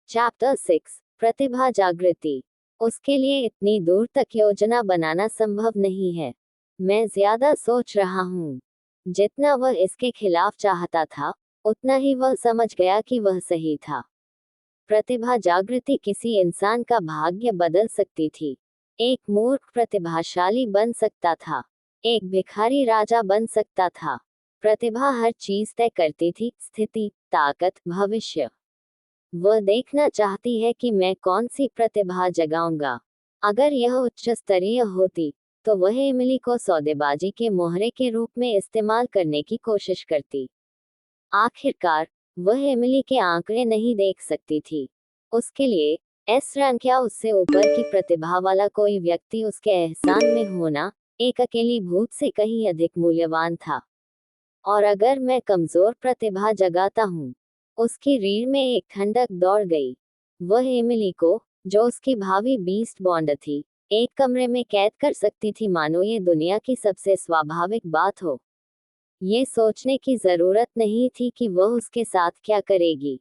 Chapter 6 प्रतिभा जागृति। उसके लिए इतनी दूर तक योजना बनाना संभव नहीं है। मैं ज्यादा सोच रहा हूँ। जितना वह इसके खिलाफ चाहता था, उतना ही वह समझ गया कि वह सही था। प्रतिभा जागृति किसी इंसान का भाग्य बदल सकती थी। एक मूर्ख प्रतिभाशाली बन सकता था। एक भिखारी राजा बन सकता था। प्रतिभा हर चीज तय करती थी, स्थिति, ताकत, भविष्य। वह देखना चाहती है कि मैं कौन सी प्रतिभा जगाऊंगा। अगर यह उच्च स्तरीय होती, तो वह एमिली को सौदेबाजी के मोहरे के रूप में इस्तेमाल करने की कोशिश करती। आखिरकार, वह एमिली के आंकड़े नहीं देख सकती थी। उसके लिए एस रैंक या उससे ऊपर की प्रतिभा वाला कोई व्यक्ति उसके एहसान में होना, एक अकेली भूत से कहीं अधिक मूल्यवान था। और अगर मैं कमजोर प्रतिभा जगाता हूँ। उसकी रीढ़ में एक ठंडक दौड़ गई। वह एमिली को, जो उसकी भावी बीस्ट बॉन्ड थी, एक कमरे में कैद कर सकती थी, मानो ये दुनिया की सबसे स्वाभाविक बात हो। ये सोचने की जरूरत नहीं थी कि वह उसके साथ क्या करेगी।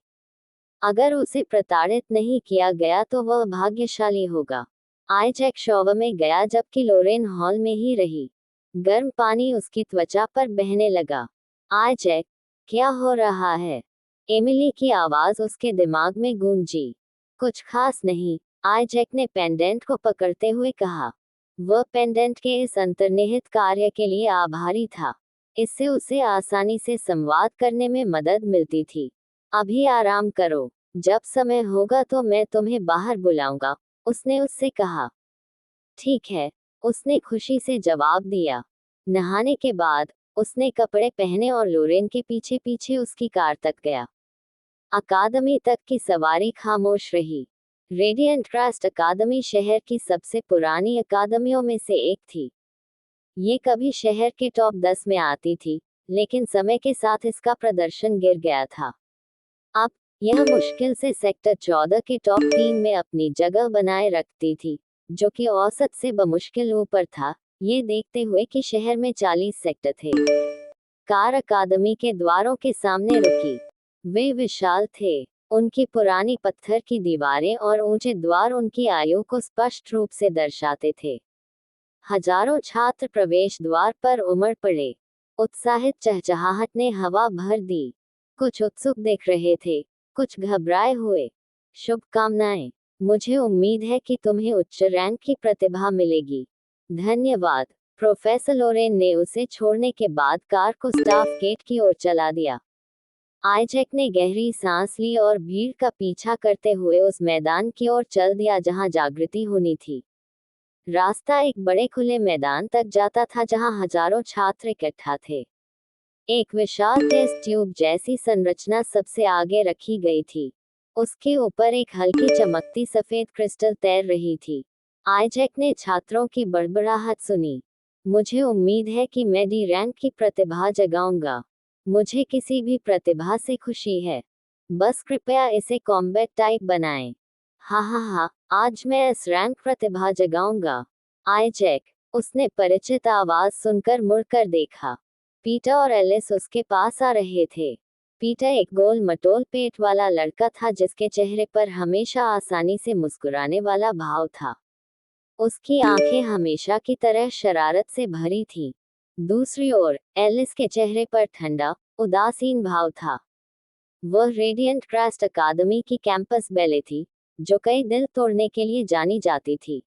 अगर उसे प्रताड़ित नहीं किया गया तो वह भाग्यशाली होगा। आइजैक शॉवर में गया जबकि लोरेन हॉल में ही रही। गर्म पानी उसकी त्वचा पर बहने लगा। आइजैक, क्या हो रहा है? एमिली की आवाज उसके दिमाग में गूंजी। कुछ खास नहीं, आइजैक ने पेंडेंट को पकड़ते हुए कहा। वह पेंडेंट के इस अंतर्निहित कार्य के लिए आभारी था। इससे उसे आसानी से संवाद करने में मदद मिलती थी। अभी आराम करो। जब समय होगा तो मैं तुम्हें बाहर बुलाऊंगा, उसने उससे कहा। ठीक है, उसने खुशी से जवाब दिया। नहाने के बाद, उसने कपड़े पहने और लोरेन के पीछे पीछे उसकी कार तक गया। अकादमी तक की सवारी खामोश रही। रेडिएंट क्रास्ट अकादमी शहर की सबसे पुरानी अकादमियों में से एक थी। ये कभी शहर के टॉप 10 में आती थी, लेकिन समय के साथ इसका प्रदर्शन गिर गया था। अब यह मुश्किल से सेक्टर 14 के टॉप 3 में अपनी जगह बनाए रखती थी, जो कि औसत से बमुश्किल ऊपर था, ये देखते हुए कि शहर में 40 सेक्टर थे। कार अकादमी के द्वारों के सामने रुकी। वे विशाल थे। उनकी पुरानी पत्थर की दीवारें और ऊंचे द्वार उनकी आयु को स्पष्ट रूप से दर्शाते थे। हजारों छात्र प्रवेश द्वार पर उमड़ पड़े। उत्साहित चहचहाहट ने हवा भर दी। कुछ उत्सुक देख रहे थे, कुछ घबराए हुए। शुभकामनाएं। मुझे उम्मीद है कि तुम्हें उच्च रैंक की प्रतिभा मिलेगी। धन्यवाद। प्रोफेसर लोरेन ने उसे छोड़ने के बाद कार को स्टाफ गेट की ओर चला दिया। आइजैक ने गहरी सांस ली और भीड़ का पीछा करते हुए उस मैदान की ओर चल दिया जहां जागृति होनी थी। रास्ता एक बड़े खुले मैदान तक जाता था जहां हजारों छात्र इकट्ठा थे। एक विशाल टेस्ट ट्यूब जैसी संरचना सबसे आगे रखी गई थी। उसके ऊपर एक हल्की चमकती सफेद क्रिस्टल तैर रही थी। आइजैक ने छात्रों की बड़बड़ाहट सुनी। मुझे उम्मीद है कि मैं डी रैंक की प्रतिभा जगाऊंगा। मुझे किसी भी प्रतिभा से खुशी है। बस कृपया इसे कॉम्बैट टाइप बनाएं। हा हा हा, आज मैं इस रैंक प्रतिभा जगाऊंगा। आइजैक, उसने परिचित आवाज सुनकर मुड़कर देखा। पीटर और एलिस उसके पास आ रहे थे। पीटर एक गोल मटोल पेट वाला लड़का था जिसके चेहरे पर हमेशा आसानी से मुस्कुराने वाला भाव था। उसकी आंखें हमेशा की तरह शरारत से भरी थीं। दूसरी ओर, एलिस के चेहरे पर ठंडा, उदासीन भाव था। वह रेडिएंट क्रास्ट अकादमी की कैंपस बैले थी, जो कई दिल तोड़ने के लिए जानी जाती थी।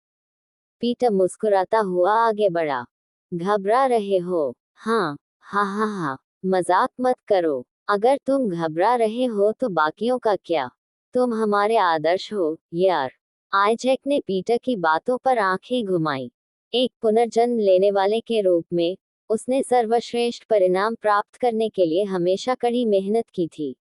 पीटर मुस्कुराता हुआ आगे बढ़ा। घबरा रहे हो? हाँ, हाँ हाँ हाँ, मजाक मत करो। अगर तुम घबरा रहे हो तो बाकियों का क्या? तुम हमारे आदर्श हो, यार। आइजैक ने पीटर की बातों पर आंखें घुमाई। एक पुनर्जन्म लेने वाले के रूप में, उसने सर्वश्रेष्ठ परिणाम प्राप्त करने के लिए हमेशा कड़ी मेहनत की थी।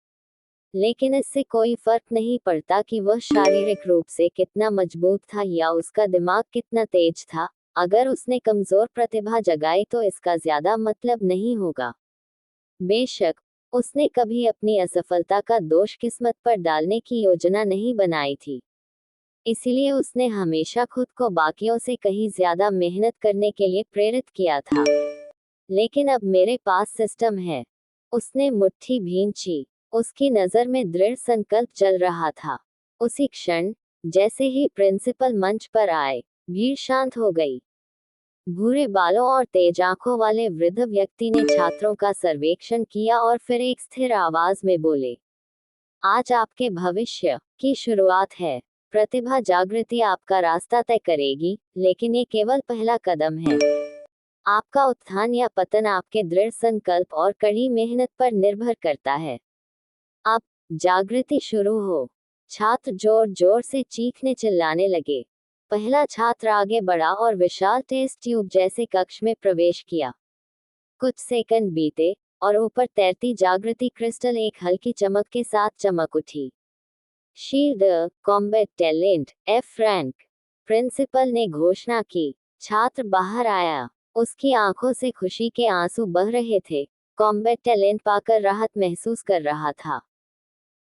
लेकिन इससे कोई फर्क नहीं पड़ता कि वह शारीरिक रूप से कितना मजबूत था या उसका दिमाग कितना तेज था। अगर उसने कमजोर प्रतिभा जगाई तो इसका ज्यादा मतलब नहीं होगा। बेशक, उसने कभी अपनी असफलता का दोष किस्मत पर डालने की योजना नहीं बनाई थी। इसलिए उसने हमेशा खुद को बाकियों से कहीं ज्यादा मेहनत करने के लिए प्रेरित किया था। लेकिन अब मेरे पास सिस्टम है। उसने मुट्ठी भींची। उसकी नजर में दृढ़ संकल्प जल रहा था। उसी क्षण जैसे ही प्रिंसिपल मंच पर आए, भीड़ शांत हो गई। भूरे बालों और तेज आंखों वाले वृद्ध व्यक्ति ने छात्रों का सर्वेक्षण किया और फिर एक स्थिर आवाज में बोले, आज आपके भविष्य की शुरुआत है। प्रतिभा जागृति आपका रास्ता तय करेगी, लेकिन ये केवल पहला कदम है। आपका उत्थान या पतन आपके दृढ़ संकल्प और कड़ी मेहनत पर निर्भर करता है। अब जागृति शुरू हो। छात्र जोर जोर से चीखने चिल्लाने लगे। पहला छात्र आगे बढ़ा और विशाल टेस्ट ट्यूब जैसे कक्ष में प्रवेश किया। कुछ सेकंड बीते और ऊपर तैरती जागृति क्रिस्टल एक हल्की चमक के साथ चमक उठी। Shield combat talent F rank, principal ने घोषणा की। छात्र बाहर आया। उसकी आंखों से खुशी के आंसू बह रहे थे। कॉम्बैट टैलेंट पाकर राहत महसूस कर रहा था।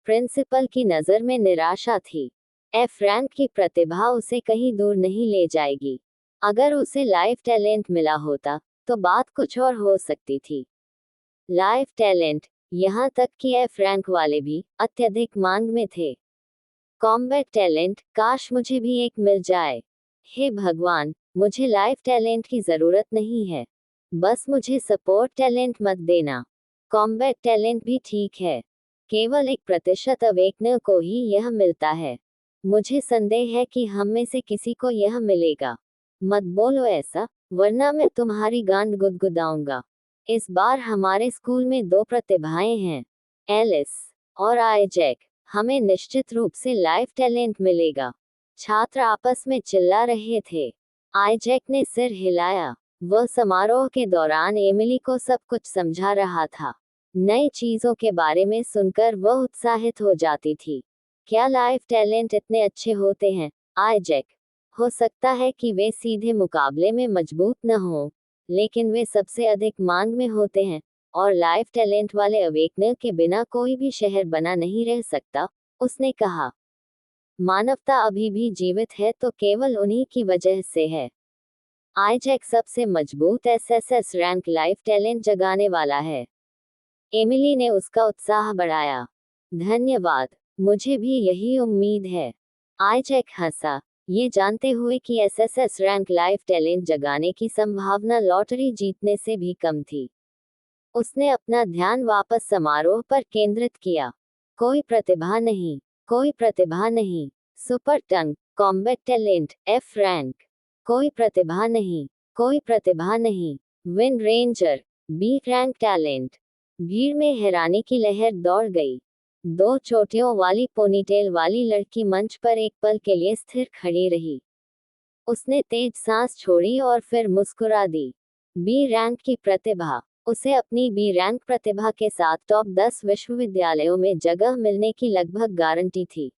प्रिंसिपल की नजर में निराशा थी। एफ रैंक की प्रतिभा उसे कहीं दूर नहीं ले जाएगी। अगर उसे लाइफ टैलेंट मिला होता तो बात कुछ और हो सकती थी। लाइफ टैलेंट, यहाँ तक कि एफ रैंक वाले भी अत्यधिक मांग में थे। कॉम्बैट टैलेंट, काश मुझे भी एक मिल जाए। हे भगवान, मुझे लाइफ टैलेंट की जरूरत नहीं है, बस मुझे सपोर्ट टैलेंट मत देना। कॉम्बैट टैलेंट भी ठीक है, केवल 1% अवेकनर को ही यह मिलता है। मुझे संदेह है कि हम में से किसी को यह मिलेगा। मत बोलो ऐसा, वरना मैं तुम्हारी गांड गुदगुदाऊंगा। इस बार हमारे स्कूल में 2 प्रतिभाएं हैं, एलिस और आइजैक। हमें निश्चित रूप से लाइफ टैलेंट मिलेगा। छात्र आपस में चिल्ला रहे थे। आइजैक ने सिर हिलाया। वह समारोह के दौरान एमिली को सब कुछ समझा रहा था। नई चीजों के बारे में सुनकर वह उत्साहित हो जाती थी। क्या लाइफ टैलेंट इतने अच्छे होते हैं, आइजैक? हो सकता है कि वे सीधे मुकाबले में मजबूत न हो, लेकिन वे सबसे अधिक मांग में होते हैं, और लाइफ टैलेंट वाले अवेकनर के बिना कोई भी शहर बना नहीं रह सकता, उसने कहा। मानवता अभी भी जीवित है तो केवल उन्हीं की वजह से है। आइजैक सबसे मजबूत एसएसएस रैंक लाइफ टैलेंट जगाने वाला है। एमिली ने उसका उत्साह बढ़ाया। धन्यवाद, मुझे भी यही उम्मीद है। आइजैक हंसा, ये जानते हुए कि एसएसएस रैंक लाइफ टैलेंट जगाने की संभावना लॉटरी जीतने से भी कम थी। उसने अपना ध्यान वापस समारोह पर केंद्रित किया। कोई प्रतिभा नहीं, कोई प्रतिभा नहीं। Super tongue combat talent F rank, कोई प्रतिभा नहीं, कोई प्रतिभा नहीं। Wind ranger B rank talent. भीड़ में हैरानी की लहर दौड़ गई। 2 चोटियों वाली पोनीटेल वाली लड़की मंच पर एक पल के लिए स्थिर खड़ी रही। उसने तेज सांस छोड़ी और फिर मुस्कुरा दी। बी रैंक की प्रतिभा। उसे अपनी बी रैंक प्रतिभा के साथ टॉप 10 विश्वविद्यालयों में जगह मिलने की लगभग गारंटी थी।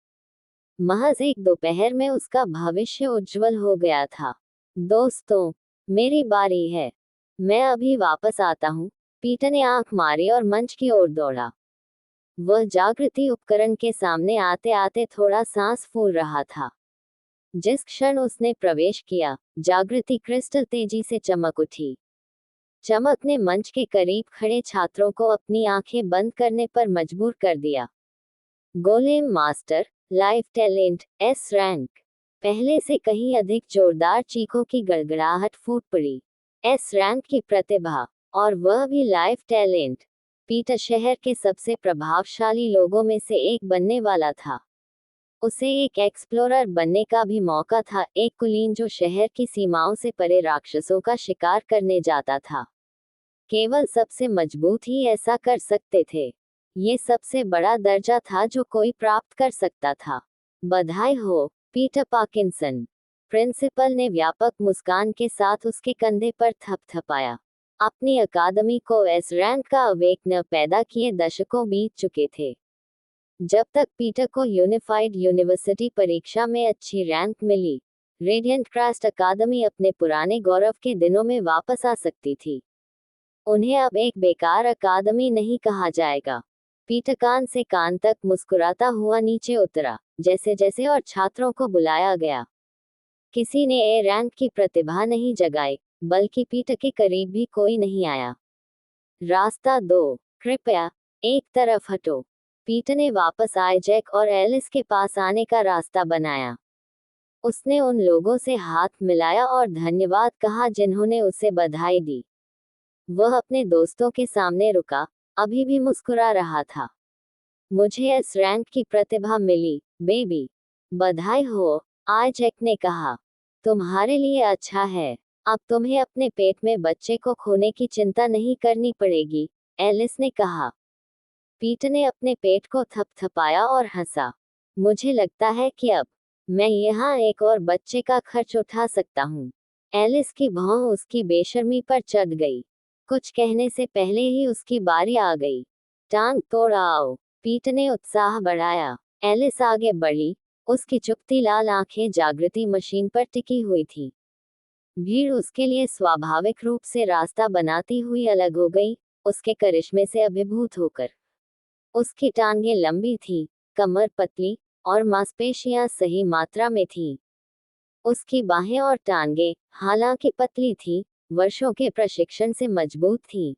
महज एक दोपहर में उसका भविष्य उज्जवल हो गया था। दोस्तों, मेरी बारी है। मैं अभी वापस आता हूँ। पीटर ने आंख मारी और मंच की ओर दौड़ा। वह जागृति उपकरण के सामने आते आते थोड़ा सांस फूल रहा था। जिस क्षण उसने प्रवेश किया, जागृति क्रिस्टल तेजी से चमक उठी। चमक ने मंच के करीब खड़े छात्रों को अपनी आंखें बंद करने पर मजबूर कर दिया। Golem master life talent S rank. पहले से कहीं अधिक जोरदार चीखों की गड़गड़ाहट फूट पड़ी। एस रैंक की प्रतिभा, और वह भी लाइफ टैलेंट। पीटर शहर के सबसे प्रभावशाली लोगों में से एक बनने वाला था। उसे एक एक्सप्लोरर बनने का भी मौका था, एक कुलीन जो शहर की सीमाओं से परे राक्षसों का शिकार करने जाता था। केवल सबसे मजबूत ही ऐसा कर सकते थे। ये सबसे बड़ा दर्जा था जो कोई प्राप्त कर सकता था। बधाई हो, पीटर पार्किंसन। प्रिंसिपल ने व्यापक मुस्कान के साथ उसके कंधे पर थपथपाया। अपनी अकादमी को एस रैंक का अवेकनर पैदा किए दशकों बीत चुके थे। जब तक पीटर को यूनिफाइड यूनिवर्सिटी परीक्षा में अच्छी रैंक मिली, रेडियंट क्रास्ट अकादमी अपने पुराने गौरव के दिनों में वापस आ सकती थी। उन्हें अब एक बेकार अकादमी नहीं कहा जाएगा। पीटर कान से कान तक मुस्कुराता हुआ नीचे उतरा, जैसे जैसे और छात्रों को बुलाया गया। किसी ने ए रैंक की प्रतिभा नहीं जगाई, बल्कि पीटर के करीब भी कोई नहीं आया। रास्ता 2, कृपया एक तरफ हटो। पीट ने वापस आइजैक और एलिस के पास आने का रास्ता बनाया। उसने उन लोगों से हाथ मिलाया और धन्यवाद कहा जिन्होंने उसे बधाई दी। वह अपने दोस्तों के सामने रुका, अभी भी मुस्कुरा रहा था। मुझे इस रैंक की प्रतिभा मिली, बेबी। बधाई हो, आइजैक ने कहा। तुम्हारे लिए अच्छा है। अब तुम्हें अपने पेट में बच्चे को खोने की चिंता नहीं करनी पड़ेगी, एलिस ने कहा। पीट ने अपने पेट को थपथपाया और हंसा। मुझे लगता है कि अब मैं यहाँ एक और बच्चे का खर्च उठा सकता हूँ। एलिस की भौं उसकी बेशर्मी पर चढ़ गई। कुछ कहने से पहले ही उसकी बारी आ गई। टांग तोड़ आओ, पीट ने उत्साह बढ़ाया। एलिस आगे बढ़ी, उसकी चुपती लाल आंखें जागृति मशीन पर टिकी हुई थी। भीड़ उसके लिए स्वाभाविक रूप से रास्ता बनाती हुई अलग हो गई, उसके करिश्मे से अभिभूत होकर। उसकी टांगें लंबी थी, कमर पतली, और मांसपेशियां सही मात्रा में थीं। उसकी बाहें और टांगें, हालांकि पतली थीं, वर्षों के प्रशिक्षण से मजबूत थीं।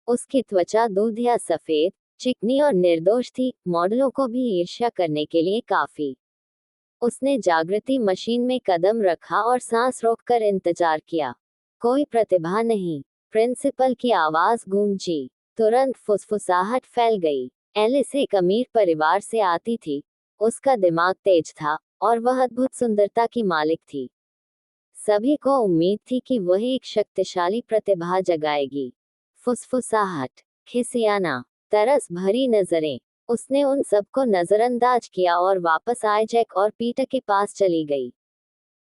उसकी त्वचा दूध या सफेद, चिकनी और निर्दोष थी, मॉडलों को भी ईर्ष्या करने के लिए काफी। उसने जागृति मशीन में कदम रखा और सांस रोककर इंतजार किया। कोई प्रतिभा नहीं। प्रिंसिपल की आवाज गूंजी। तुरंत फुसफुसाहट फैल गई। एलिस एक अमीर परिवार से आती थी। उसका दिमाग तेज था और वह अद्भुत सुंदरता की मालिक थी। सभी को उम्मीद थी कि वह एक शक्तिशाली प्रतिभा जगाएगी। फुसफुसाहट, खिसियाना, तरस भरी नजरें। उसने उन सबको नजरअंदाज किया और वापस आइजैक और पीटर के पास चली गई।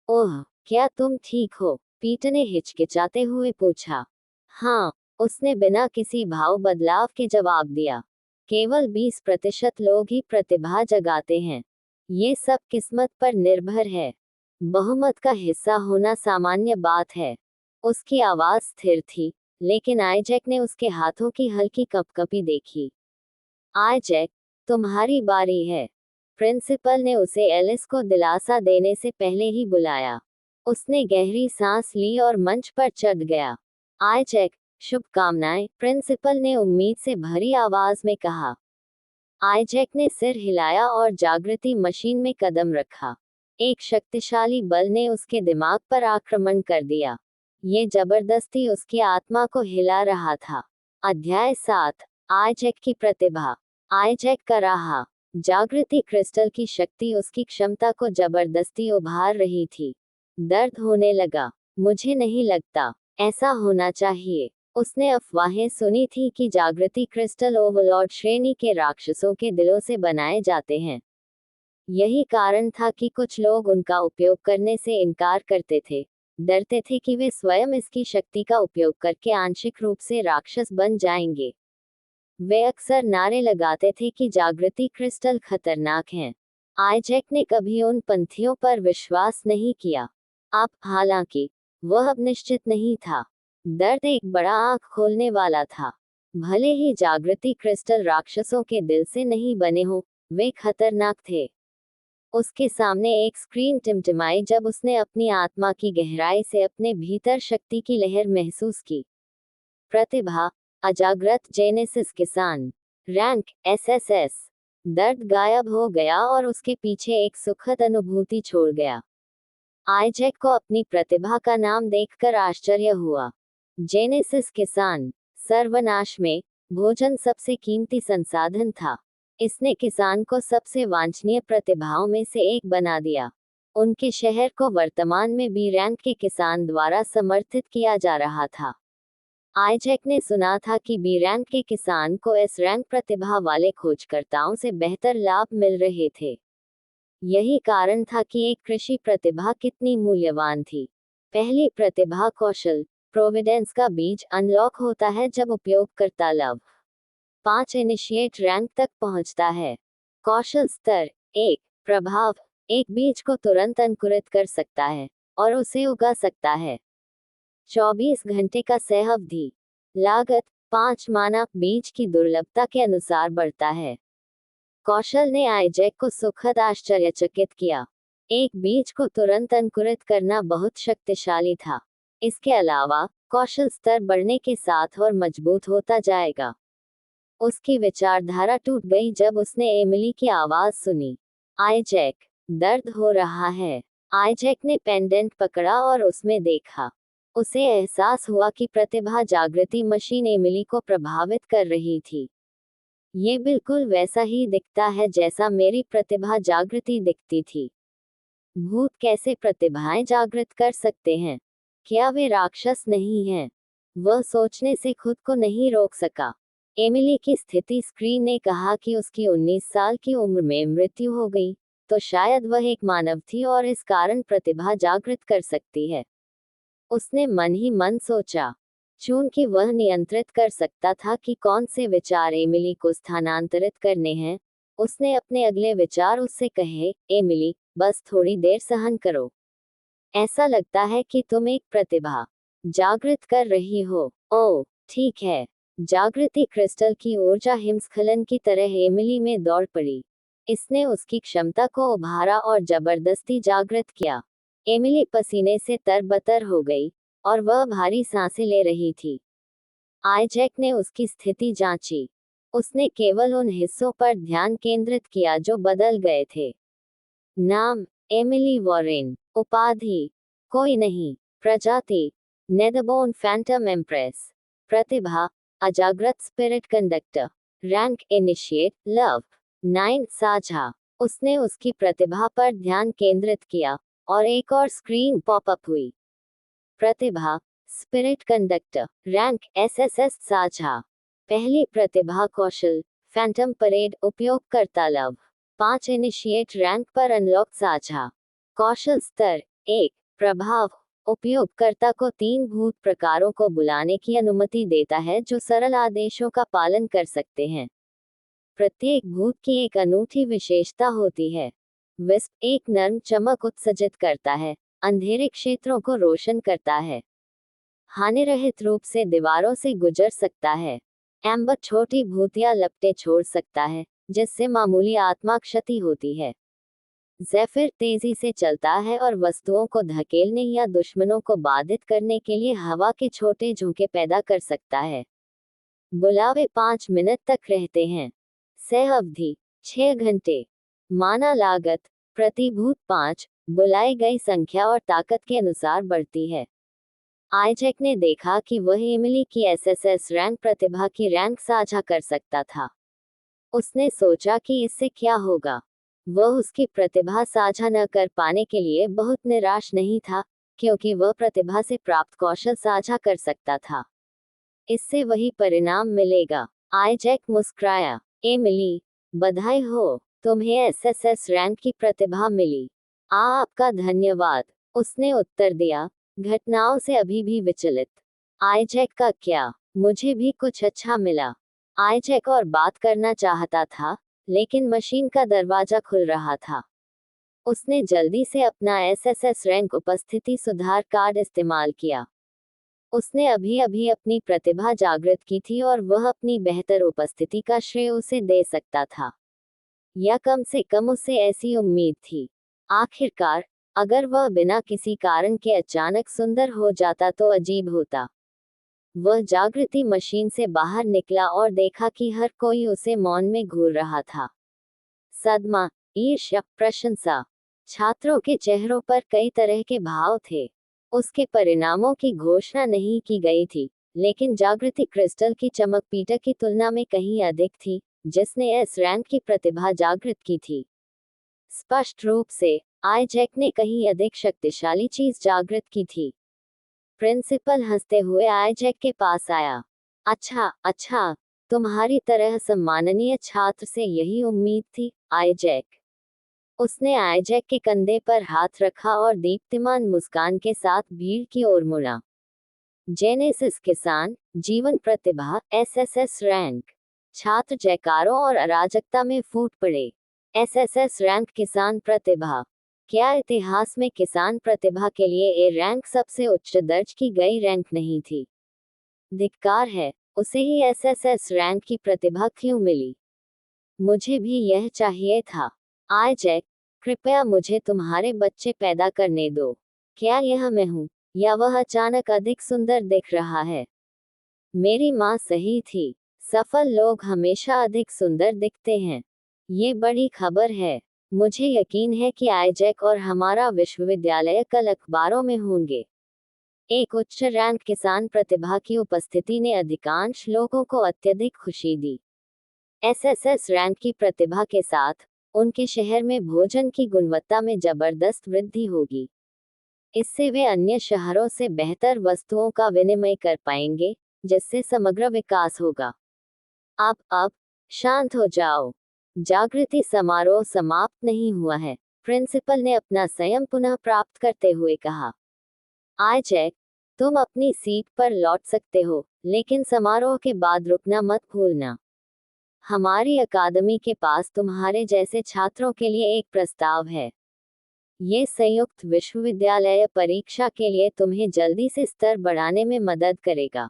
ओह, क्या तुम ठीक हो? पीटर ने हिचकिचाते हुए पूछा। हाँ, उसने बिना किसी भाव बदलाव के जवाब दिया। केवल 20% लोग ही प्रतिभा जगाते हैं। ये सब किस्मत पर निर्भर है। बहुमत का हिस्सा होना सामान्य बात है। उसकी आवाज स्थिर थी, लेकिन आइजैक ने उसके हाथों की हल्की कंपकंपी देखी। आइजैक, तुम्हारी बारी है। प्रिंसिपल ने उसे एलिस को दिलासा देने से पहले ही बुलाया। उसने गहरी सांस ली और मंच पर चढ़ गया। आइजैक, शुभकामनाएं, प्रिंसिपल ने उम्मीद से भरी आवाज में कहा। आइजैक ने सिर हिलाया और जागृति मशीन में कदम रखा। एक शक्तिशाली बल ने उसके दिमाग पर आक्रमण कर दिया। ये जबरदस्ती उसकी आत्मा को हिला रहा था। अध्याय 7, आइजैक की प्रतिभा। आइजैक का रहा। जागृति क्रिस्टल की शक्ति उसकी क्षमता को जबरदस्ती उभार रही थी। दर्द होने लगा। मुझे नहीं लगता ऐसा होना चाहिए। उसने अफवाहें सुनी थी कि जागृति क्रिस्टल ओवरलॉर्ड श्रेणी के राक्षसों के दिलों से बनाए जाते हैं। यही कारण था कि कुछ लोग उनका उपयोग करने से इनकार करते थे, डरते थे कि वे स्वयं इसकी शक्ति का उपयोग करके आंशिक रूप से राक्षस बन जाएंगे। वे अक्सर नारे लगाते थे कि जागृति क्रिस्टल खतरनाक हैं। आइजैक ने कभी उन पंथियों पर विश्वास नहीं किया। अब हालांकि वह अब निश्चित नहीं था। दर्द एक बड़ा आंख खोलने वाला था। भले ही जागृति क्रिस्टल राक्षसों के दिल से नहीं बने हो, वे खतरनाक थे। उसके सामने एक स्क्रीन टिमटिमाई जब उसने अपनी आत्मा की गहराई से अपने भीतर शक्ति की लहर महसूस की। प्रतिभा, अजागृत जेनेसिस किसान। Rank, SSS. दर्द गायब हो गया और उसके पीछे एक सुखद अनुभूति छोड़ गया। आइजैक को अपनी प्रतिभा का नाम देखकर आश्चर्य हुआ। जेनेसिस किसान। सर्वनाश में भोजन सबसे कीमती संसाधन था। इसने किसान को सबसे वांछनीय प्रतिभाओं में से एक बना दिया। उनके शहर को वर्तमान में बी रैंक के किसान द्वारा समर्थित किया जा रहा था। आइजैक ने सुना था कि बी रैंक के किसान को एस रैंक प्रतिभा वाले खोजकर्ताओं से बेहतर लाभ मिल रहे थे। यही कारण था कि एक कृषि प्रतिभा कितनी मूल्यवान थी। पहली प्रतिभा कौशल, प्रोविडेंस का बीज अनलॉक होता है जब उपयोगकर्ता लेवल 5 इनिशिएट रैंक तक पहुंचता है। कौशल स्तर 1, प्रभाव, एक बीज को तुरंत अंकुरित कर सकता है और उसे उगा सकता है। 24 घंटे का सहअवधि। लागत 5 माना, बीज की दुर्लभता के अनुसार बढ़ता है। कौशल ने आइजैक को सुखद आश्चर्यचकित किया। एक बीज को तुरंत अंकुरित करना बहुत शक्तिशाली था। इसके अलावा कौशल स्तर बढ़ने के साथ और मजबूत होता जाएगा। उसकी विचारधारा टूट गई जब उसने एमिली की आवाज सुनी। आइजैक, दर्द हो रहा है। आइजैक ने पेंडेंट पकड़ा और उसमें देखा। उसे एहसास हुआ कि प्रतिभा जागृति मशीन एमिली को प्रभावित कर रही थी। ये बिल्कुल वैसा ही दिखता है जैसा मेरी प्रतिभा जागृति दिखती थी। भूत कैसे प्रतिभाएं जागृत कर सकते हैं? क्या वे राक्षस नहीं हैं? वह सोचने से खुद को नहीं रोक सका। एमिली की स्थिति स्क्रीन ने कहा कि उसकी 19 साल की उम्र में मृत्यु हो गई, तो शायद वह एक मानव थी और इस कारण प्रतिभा जागृत कर सकती है। उसने मन ही मन सोचा। चूंकि वह नियंत्रित कर सकता था कि कौन से विचार एमिली को स्थानांतरित करने हैं, उसने अपने अगले विचार उससे कहे, एमिली, बस थोड़ी देर सहन करो। ऐसा लगता है कि तुम एक प्रतिभा जागृत कर रही हो। ओह, ठीक है। जागृति क्रिस्टल की ऊर्जा हिमस्खलन की तरह एमिली में दौड़ पड़ी। इसने उसकी क्षमता को उभारा और जबरदस्ती जागृत किया। एमिली पसीने से तरबतर हो गई और वह भारी सांसें ले रही थी। आइजैक ने उसकी स्थिति जांची। उसने केवल उन हिस्सों पर ध्यान केंद्रित किया जो बदल गए थे। नाम, एमिली वॉरेन। उपाधि, कोई नहीं। प्रजाति, नेदरबोर्न फैंटम एम्प्रेस। प्रतिभा, अजागृत spirit conductor. Rank, initiate, love. 9, साझा। उसने उसकी प्रतिभा पर ध्यान केंद्रित किया और एक और स्क्रीन पॉपअप हुई। प्रतिभा, स्पिरिट कंडक्टर। रैंक, एसएसएस, साझा। पहली प्रतिभा कौशल, फैंटम परेड, उपयोगकर्ता लव। 5, इनिशिएट रैंक पर अनलॉक, साझा। कौशल स्तर 1, प्रभाव, उपयोगकर्ता को 3 भूत प्रकारों को बुलाने की अनुमति देता है जो सरल आदेशों का पालन कर सकते हैं। प्रत्येक भूत की एक अनूठी विशेषता होती है। विस्प एक नर्म चमक उत्सर्जित करता है, अंधेरे क्षेत्रों को रोशन करता है। हानिरहित रूप से दीवारों से गुजर सकता है। एम्बर छोटी भूतिया लपटें छोड़ सकता है, जिससे मामूली आत्मा क्षति होती है। ज़ेफिर तेजी से चलता है और वस्तुओं को धकेलने या दुश्मनों को बाधित करने के लिए हवा के छोटे झोंके पैदा कर सकता है। बुलावे 5 मिनट तक रहते हैं। सह अवधि 6 घंटे। माना लागत, प्रतिभूत 5, बुलाई गई संख्या और ताकत के अनुसार बढ़ती है। आइजैक ने देखा कि वह एमिली की एसएसएस रैंक प्रतिभा की रैंक साझा कर सकता था। उसने सोचा कि इससे क्या होगा। वह उसकी प्रतिभा साझा न कर पाने के लिए बहुत निराश नहीं था, क्योंकि वह प्रतिभा से प्राप्त कौशल साझा कर सकता था। इससे वही परिणाम मिलेगा। आइजैक मुस्कुराया। एमिली, बधाई हो, तुम्हें एसएसएस रैंक की प्रतिभा मिली। आपका धन्यवाद, उसने उत्तर दिया, घटनाओं से अभी भी विचलित। आइजैक का क्या? मुझे भी कुछ अच्छा मिला। आइजैक और बात करना चाहता था, लेकिन मशीन का दरवाजा खुल रहा था। उसने जल्दी से अपना एसएसएस रैंक उपस्थिति सुधार कार्ड इस्तेमाल किया। उसने अभी अभी अपनी प्रतिभा जागृत की थी और वह अपनी बेहतर उपस्थिति का श्रेय उसे दे सकता था, या कम से कम उसे ऐसी उम्मीद थी। आखिरकार, अगर वह बिना किसी कारण के अचानक सुंदर हो जाता तो अजीब होता। वह जागृति मशीन से बाहर निकला और देखा कि हर कोई उसे मौन में घूर रहा था। सदमा, ईर्ष्या, प्रशंसा। छात्रों के चेहरों पर कई तरह के भाव थे। उसके परिणामों की घोषणा नहीं की गई थी, लेकिन जागृति क्रिस्टल की चमक पीटर की तुलना में कहीं अधिक थी, जिसने एस रैंक की प्रतिभा जागृत की थी। स्पष्ट रूप से, आइजैक ने कहीं अधिक शक्तिशाली चीज जागृत की थी। प्रिंसिपल हंसते हुए आइजैक के पास आया। अच्छा, तुम्हारी तरह सम्माननीय छात्र से यही उम्मीद थी, आइजैक। उसने आइजैक के कंधे पर हाथ रखा और दीप्तिमान मुस्कान के साथ भीड़ की ओर मुड़ा। जेनेसिस किसान, जीवन प्रतिभा, एसएसएस रैंक। छात्र जयकारों और अराजकता में फूट पड़े। एसएसएस रैंक किसान प्रतिभा। क्या इतिहास में किसान प्रतिभा के लिए ए रैंक सबसे उच्च दर्ज की गई रैंक नहीं थी? धिक्कार है, उसे ही एसएसएस रैंक की प्रतिभा क्यों मिली? मुझे भी यह चाहिए था। आइजैक, कृपया मुझे तुम्हारे बच्चे पैदा करने दो। क्या यह मैं हूँ, या वह अचानक अधिक सुंदर दिख रहा है? मेरी माँ सही थी। सफल लोग हमेशा अधिक सुंदर दिखते हैं। ये बड़ी खबर है। मुझे यकीन है कि आईजैक और हमारा विश्वविद्यालय कल अखबारों में होंगे। एक उच्च रैंक किसान प्रतिभा की उपस्थिति ने अधिकांश लोगों को अत्यधिक खुशी दी। एसएसएस रैंक की प्रतिभा के साथ उनके शहर में भोजन की गुणवत्ता में जबरदस्त वृद्धि होगी। इससे वे अन्य शहरों से बेहतर वस्तुओं का विनिमय कर पाएंगे, जिससे समग्र विकास होगा। अब शांत हो जाओ। जागृति समारोह समाप्त नहीं हुआ है, प्रिंसिपल ने अपना संयम पुनः प्राप्त करते हुए कहा। आईजैक, तुम अपनी सीट पर लौट सकते हो, लेकिन समारोह के बाद रुकना मत भूलना। हमारी अकादमी के पास तुम्हारे जैसे छात्रों के लिए एक प्रस्ताव है। ये संयुक्त विश्वविद्यालय परीक्षा के लिए तुम्हें जल्दी से स्तर बढ़ाने में मदद करेगा।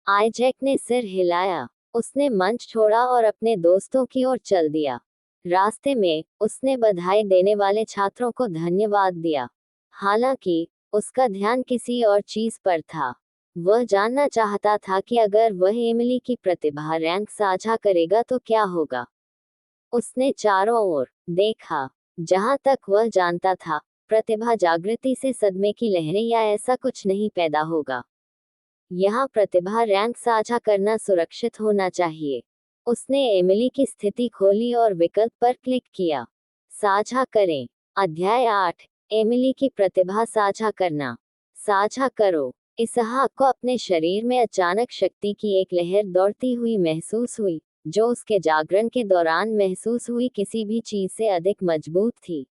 आईजैक ने सिर हिलाया। उसने मंच छोड़ा और अपने दोस्तों की ओर चल दिया। रास्ते में उसने बधाई देने वाले छात्रों को धन्यवाद दिया। हालांकि उसका ध्यान किसी और चीज पर था। वह जानना चाहता था कि अगर वह एमिली की प्रतिभा रैंक साझा करेगा तो क्या होगा। उसने चारों ओर देखा। जहां तक वह जानता था, प्रतिभा जागृति से सदमे की लहरें या ऐसा कुछ नहीं पैदा होगा। यहाँ प्रतिभा रैंक साझा करना सुरक्षित होना चाहिए। उसने एमिली की स्थिति खोली और विकल्प पर क्लिक किया। साझा करें। अध्याय 8। एमिली की प्रतिभा साझा करना। साझा करो। इसहाक को अपने शरीर में अचानक शक्ति की एक लहर दौड़ती हुई महसूस हुई, जो उसके जागरण के दौरान महसूस हुई किसी भी चीज से अधिक मजबूत थी।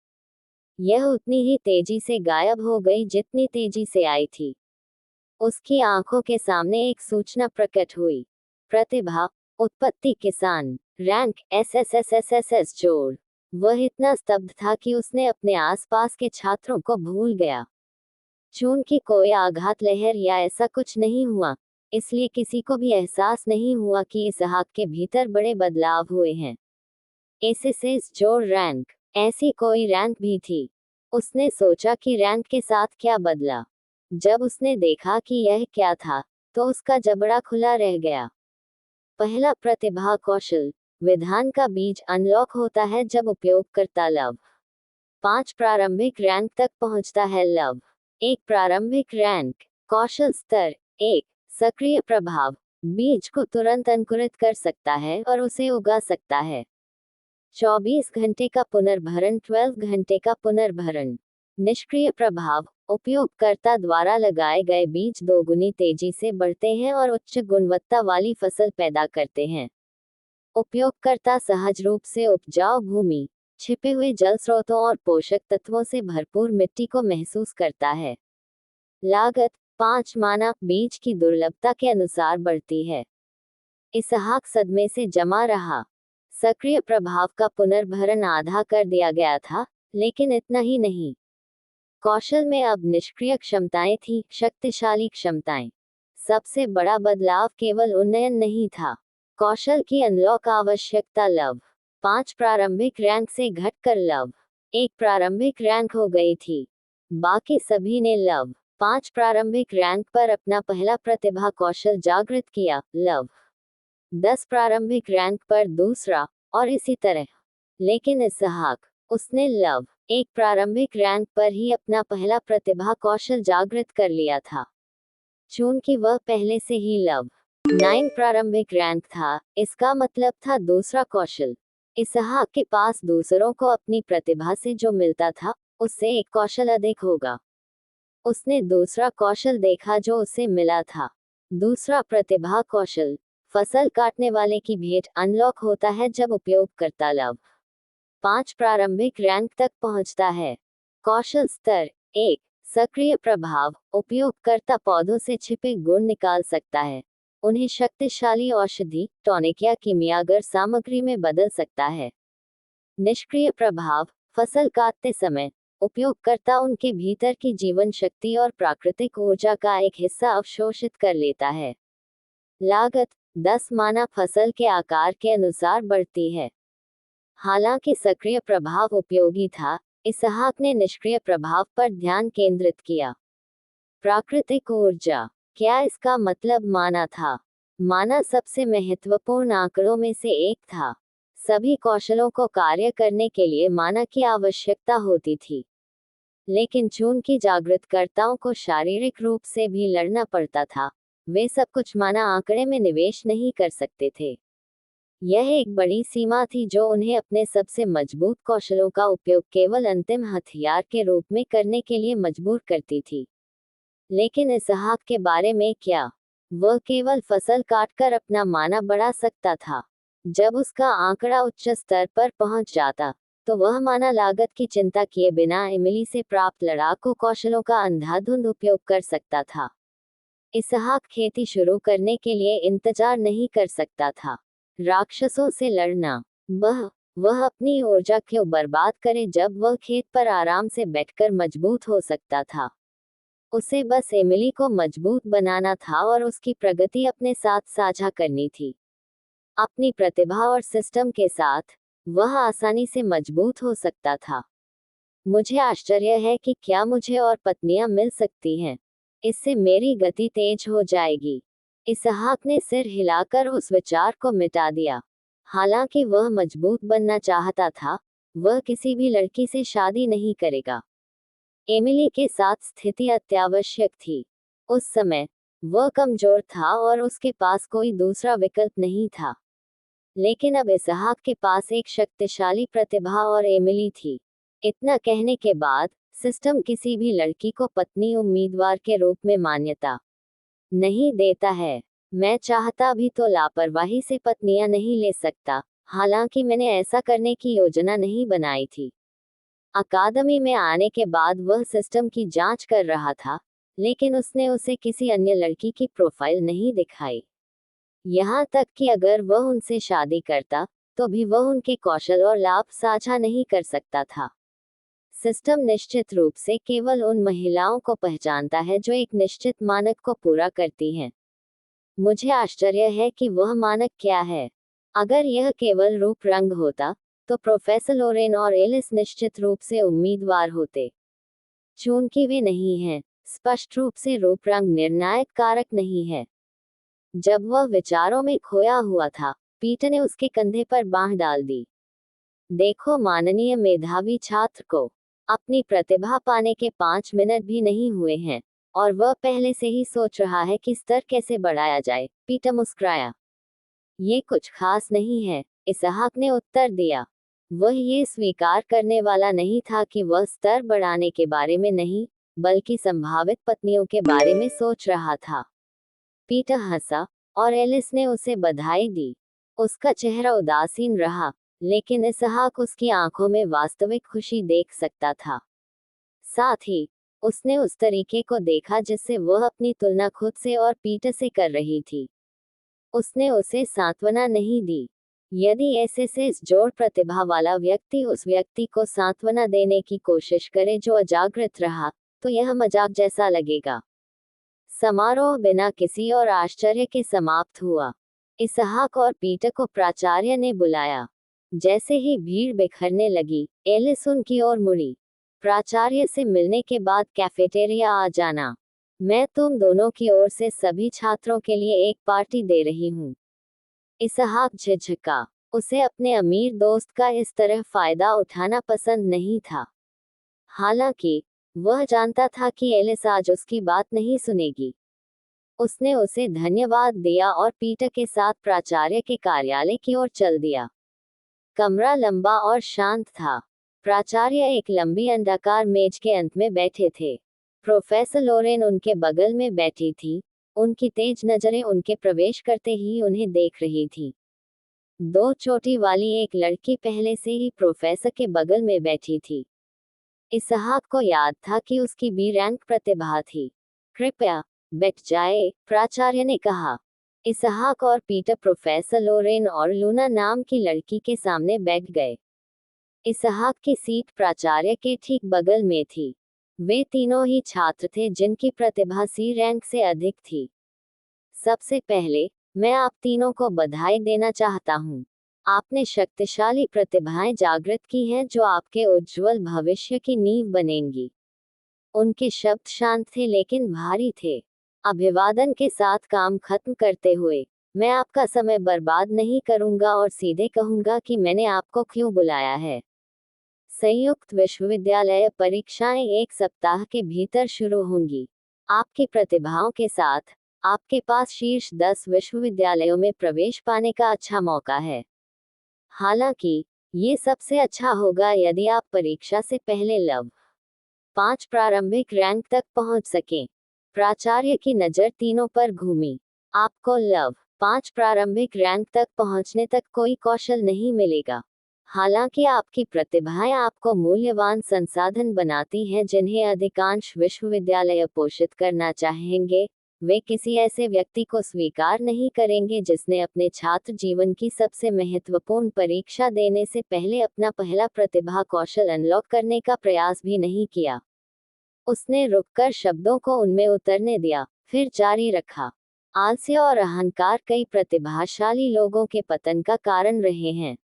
यह उतनी ही तेजी से गायब हो गई जितनी तेजी से आई थी। उसकी आंखों के सामने एक सूचना प्रकट हुई। प्रतिभा, उत्पत्ति किसान, रैंक एसएसएसएसएस जोड़। वह इतना स्तब्ध था कि उसने अपने आसपास के छात्रों को भूल गया। चूंकि कोई आघात लहर या ऐसा कुछ नहीं हुआ, इसलिए किसी को भी एहसास नहीं हुआ कि इसहाक के भीतर बड़े बदलाव हुए हैं। एसएसएस जोड़ रैंक, ऐसी कोई रैंक भी थी। उसने सोचा कि रैंक के साथ क्या बदला। जब उसने देखा कि यह क्या था, तो उसका जबड़ा खुला रह गया। पहला प्रतिभा कौशल विधान का बीज अनलॉक होता है जब उपयोगकर्ता लव 5 प्रारंभिक रैंक तक पहुंचता है। लव 1 प्रारंभिक रैंक। कौशल स्तर 1 सक्रिय प्रभाव बीज को तुरंत अंकुरित कर सकता है और उसे उगा सकता है। 24 घंटे का पुनर्भरण 12 घंटे का पुनर्भरण। निष्क्रिय प्रभाव उपयोगकर्ता द्वारा लगाए गए बीज दोगुनी तेजी से बढ़ते हैं और उच्च गुणवत्ता वाली फसल पैदा करते हैं। उपयोगकर्ता सहज रूप से उपजाऊ भूमि, छिपे हुए जल स्रोतों और पोषक तत्वों से भरपूर मिट्टी को महसूस करता है। लागत 5 माना बीज की दुर्लभता के अनुसार बढ़ती है। इसहाक सदमे से जमा रहा। सक्रिय प्रभाव का पुनर्भरण आधा कर दिया गया था, लेकिन इतना ही नहीं। कौशल में अब निष्क्रिय क्षमताएं थी, शक्तिशाली क्षमताएं। सबसे बड़ा बदलाव केवल उन्नयन नहीं था, कौशल की अनलॉक आवश्यकता लव 5 प्रारंभिक रैंक से घटकर लव 1 प्रारंभिक रैंक हो गई थी। बाकी सभी ने लव 5 प्रारंभिक रैंक पर अपना पहला प्रतिभा कौशल जागृत किया, लव 10 प्रारंभिक रैंक पर दूसरा, और इसी तरह। लेकिन इसहाक, उसने लव 1 प्रारंभिक रैंक पर ही अपना पहला प्रतिभा कौशल जागृत कर लिया था। चूंकि वह पहले से ही लव 9 प्रारंभिक रैंक था, इसका मतलब था दूसरा कौशल। इसहाक के पास दूसरों को अपनी प्रतिभा से जो मिलता था, उससे एक कौशल अधिक होगा। उसने दूसरा कौशल देखा जो उसे मिला था। दूसरा प्रतिभा कौशल फसल काटने वाले की भेंट अनलॉक होता है जब उपयोगकर्ता लव 5 प्रारंभिक रैंक तक पहुंचता है। कौशल स्तर 1 सक्रिय प्रभाव उपयोगकर्ता पौधों से छिपे गुण निकाल सकता है, उन्हें शक्तिशाली औषधि, टॉनिक या कीमियागर सामग्री में बदल सकता है। निष्क्रिय प्रभाव फसल काटते समय उपयोगकर्ता उनके भीतर की जीवन शक्ति और प्राकृतिक ऊर्जा का एक हिस्सा अवशोषित कर लेता है। लागत 10 माना फसल के आकार के अनुसार बढ़ती है। हालांकि सक्रिय प्रभाव उपयोगी था, इसहाक ने निष्क्रिय प्रभाव पर ध्यान केंद्रित किया। प्राकृतिक ऊर्जा, क्या इसका मतलब माना था? माना सबसे महत्वपूर्ण आंकड़ों में से एक था। सभी कौशलों को कार्य करने के लिए माना की आवश्यकता होती थी। लेकिन चूंकि जागृतकर्ताओं को शारीरिक रूप से भी लड़ना पड़ता था, वे सब कुछ माना आंकड़े में निवेश नहीं कर सकते थे। यह एक बड़ी सीमा थी जो उन्हें अपने सबसे मजबूत कौशलों का उपयोग केवल अंतिम हथियार के रूप में करने के लिए मजबूर करती थी। लेकिन इसहाक के बारे में क्या? वह केवल फसल काटकर अपना माना बढ़ा सकता था। जब उसका आंकड़ा उच्च स्तर पर पहुंच जाता, तो वह माना लागत की चिंता किए बिना एमिली से प्राप्त लड़ाकू कौशलों का अंधाधुंध उपयोग कर सकता था। इसहाक खेती शुरू करने के लिए इंतजार नहीं कर सकता था। राक्षसों से लड़ना, वह अपनी ऊर्जा क्यों बर्बाद करे जब वह खेत पर आराम से बैठकर मजबूत हो सकता था। उसे बस एमिली को मजबूत बनाना था और उसकी प्रगति अपने साथ साझा करनी थी। अपनी प्रतिभा और सिस्टम के साथ वह आसानी से मजबूत हो सकता था। मुझे आश्चर्य है कि क्या मुझे और पत्नियां मिल सकती हैं। इससे मेरी गति तेज हो जाएगी। इसहाक ने सिर हिलाकर उस विचार को मिटा दिया। हालांकि वह मजबूत बनना चाहता था, वह किसी भी लड़की से शादी नहीं करेगा। एमिली के साथ स्थिति अत्यावश्यक थी। उस समय वह कमजोर था और उसके पास कोई दूसरा विकल्प नहीं था। लेकिन अब इसहाक के पास एक शक्तिशाली प्रतिभा और एमिली थी। इतना कहने के बाद, सिस्टम किसी भी लड़की को पत्नी उम्मीदवार के रूप में मान्यता नहीं देता है। मैं चाहता भी तो लापरवाही से पत्नियां नहीं ले सकता, हालांकि मैंने ऐसा करने की योजना नहीं बनाई थी। अकादमी में आने के बाद वह सिस्टम की जांच कर रहा था, लेकिन उसने उसे किसी अन्य लड़की की प्रोफाइल नहीं दिखाई। यहाँ तक कि अगर वह उनसे शादी करता, तो भी वह उनके कौशल और लाभ साझा नहीं कर सकता था। सिस्टम निश्चित रूप से केवल उन महिलाओं को पहचानता है जो एक निश्चित मानक को पूरा करती हैं। मुझे आश्चर्य है कि वह मानक क्या है। अगर यह केवल रूप रंग होता, तो प्रोफेसर लोरेन और एलिस निश्चित रूप से उम्मीदवार होते। चूंकि वे नहीं हैं, स्पष्ट रूप से रूप रंग निर्णायक कारक नहीं है। जब वह विचारों में खोया हुआ था, पीटर ने उसके कंधे पर बांह डाल दी। देखो माननीय मेधावी छात्र को, अपनी प्रतिभा पाने के 5 मिनट भी नहीं हुए हैं, और वह पहले से ही सोच रहा है कि स्तर कैसे बढ़ाया जाए। पीटर मुस्कुराया। ये कुछ खास नहीं है, इसहाक ने उत्तर दिया। वह ये स्वीकार करने वाला नहीं था कि वह स्तर बढ़ाने के बारे में नहीं, बल्कि संभावित पत्नियों के बारे में सोच रहा था। पीटर हंसा, और एलिस ने उसे बधाई दी। उसका चेहरा उदासीन रहा, लेकिन इसहाक उसकी आंखों में वास्तविक खुशी देख सकता था। साथ ही उसने उस तरीके को देखा जिससे वह अपनी तुलना खुद से और पीटर से कर रही थी। उसने उसे सांत्वना नहीं दी। यदि एसएसएस जोड़ प्रतिभा वाला व्यक्ति उस व्यक्ति को सांत्वना देने की कोशिश करे जो अजागृत रहा, तो यह मजाक जैसा लगेगा। समारोह बिना किसी और आश्चर्य के समाप्त हुआ। इसहाक और पीटर को प्राचार्य ने बुलाया। जैसे ही भीड़ बिखरने लगी, एलिस उनकी ओर मुड़ी। प्राचार्य से मिलने के बाद कैफेटेरिया आ जाना। मैं तुम दोनों की ओर से सभी छात्रों के लिए एक पार्टी दे रही हूँ। इसहाक झिझका। उसे अपने अमीर दोस्त का इस तरह फायदा उठाना पसंद नहीं था। हालांकि वह जानता था कि एलिस आज उसकी बात नहीं सुनेगी। उसने उसे धन्यवाद दिया और पीटर के साथ प्राचार्य के कार्यालय की ओर चल दिया। कमरा लंबा और शांत था। प्राचार्य एक लंबी अंडाकार मेज के अंत में बैठे थे। प्रोफेसर लोरेन उनके बगल में बैठी थी। उनकी तेज नजरें उनके प्रवेश करते ही उन्हें देख रही थी। 2 चोटी वाली एक लड़की पहले से ही प्रोफेसर के बगल में बैठी थी। इसहाक को याद था कि उसकी बी रैंक प्रतिभा थी। कृपया बैठ जाए, प्राचार्य ने कहा। इसहाक और पीटर प्रोफेसर लोरेन और लूना नाम की लड़की के सामने बैठ गए। इसहाक की सीट प्राचार्य के ठीक बगल में थी। वे तीनों ही छात्र थे जिनकी प्रतिभा सी रैंक से अधिक थी। सबसे पहले, मैं आप तीनों को बधाई देना चाहता हूँ। आपने शक्तिशाली प्रतिभाएं जागृत की हैं जो आपके उज्जवल भविष्य की नींव बनेंगी। उनके शब्द शांत थे लेकिन भारी थे। अभिवादन के साथ काम खत्म करते हुए मैं आपका समय बर्बाद नहीं करूंगा और सीधे कहूंगा कि मैंने आपको क्यों बुलाया है। संयुक्त विश्वविद्यालय परीक्षाएं 1 सप्ताह के भीतर शुरू होंगी। आपकी प्रतिभाओं के साथ आपके पास शीर्ष 10 विश्वविद्यालयों में प्रवेश पाने का अच्छा मौका है। हालांकि ये सबसे अच्छा होगा यदि आप परीक्षा से पहले लव 5 प्रारंभिक रैंक तक पहुंच सकें। प्राचार्य की नज़र तीनों पर घूमी। आपको लव 5 प्रारंभिक रैंक तक पहुंचने तक कोई कौशल नहीं मिलेगा। हालांकि आपकी प्रतिभाएं आपको मूल्यवान संसाधन बनाती हैं जिन्हें अधिकांश विश्वविद्यालय पोषित करना चाहेंगे। वे किसी ऐसे व्यक्ति को स्वीकार नहीं करेंगे जिसने अपने छात्र जीवन की सबसे महत्वपूर्ण परीक्षा देने से पहले अपना पहला प्रतिभा कौशल अनलॉक करने का प्रयास भी नहीं किया। उसने रुककर शब्दों को उनमें उतरने दिया, फिर जारी रखा। आलस्य और अहंकार कई प्रतिभाशाली लोगों के पतन का कारण रहे हैं।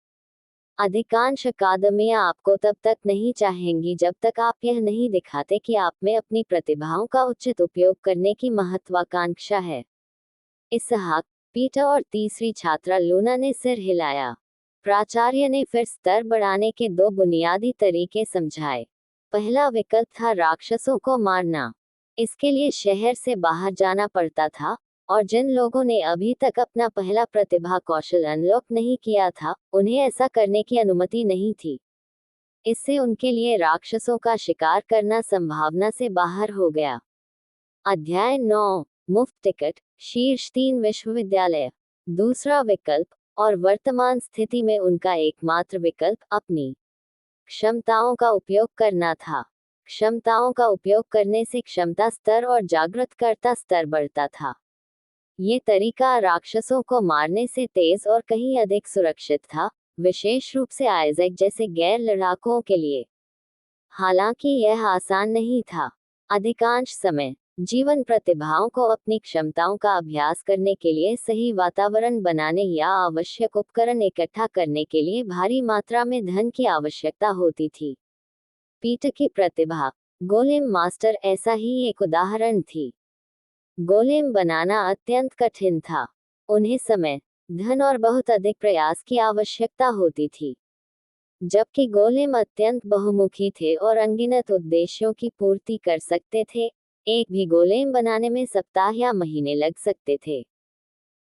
अधिकांश अकादमियां आपको तब तक नहीं चाहेंगी जब तक आप यह नहीं दिखाते कि आप में अपनी प्रतिभाओं का उचित उपयोग करने की महत्वाकांक्षा है। इसहाक, पीटर और तीसरी छात्रा लूना ने सिर हिलाया। प्राचार्य ने फिर स्तर बढ़ाने के 2 बुनियादी तरीके समझाए। पहला विकल्प था राक्षसों को मारना। इसके लिए शहर से बाहर जाना पड़ता था, और जिन लोगों ने अभी तक अपना पहला प्रतिभा कौशल अनलॉक नहीं किया था, उन्हें ऐसा करने की अनुमति नहीं थी। इससे उनके लिए राक्षसों का शिकार करना संभावना से बाहर हो गया। अध्याय 9, मुफ्त टिकट, शीर्ष 3 विश्वविद्यालय। दूसरा विकल्प, और वर्तमान स्थिति में उनका एकमात्र विकल्प, अपनी क्षमताओं का उपयोग करना था। क्षमताओं का उपयोग करने से क्षमता स्तर और जागरूकता स्तर बढ़ता था। ये तरीका राक्षसों को मारने से तेज और कहीं अधिक सुरक्षित था, विशेष रूप से आइजैक जैसे गैर लड़ाकों के लिए। हालांकि यह आसान नहीं था। अधिकांश समय जीवन प्रतिभाओं को अपनी क्षमताओं का अभ्यास करने के लिए सही वातावरण बनाने या आवश्यक उपकरण इकट्ठा करने के लिए भारी मात्रा में धन की आवश्यकता होती थी। पीटर की प्रतिभा गोलेम मास्टर ऐसा ही एक उदाहरण थी। गोलेम बनाना अत्यंत कठिन था। उन्हें समय, धन और बहुत अधिक प्रयास की आवश्यकता होती थी। जबकि गोलेम अत्यंत बहुमुखी थे और अनगिनत उद्देश्यों की पूर्ति कर सकते थे, एक भी गोलेम बनाने में सप्ताह या महीने लग सकते थे।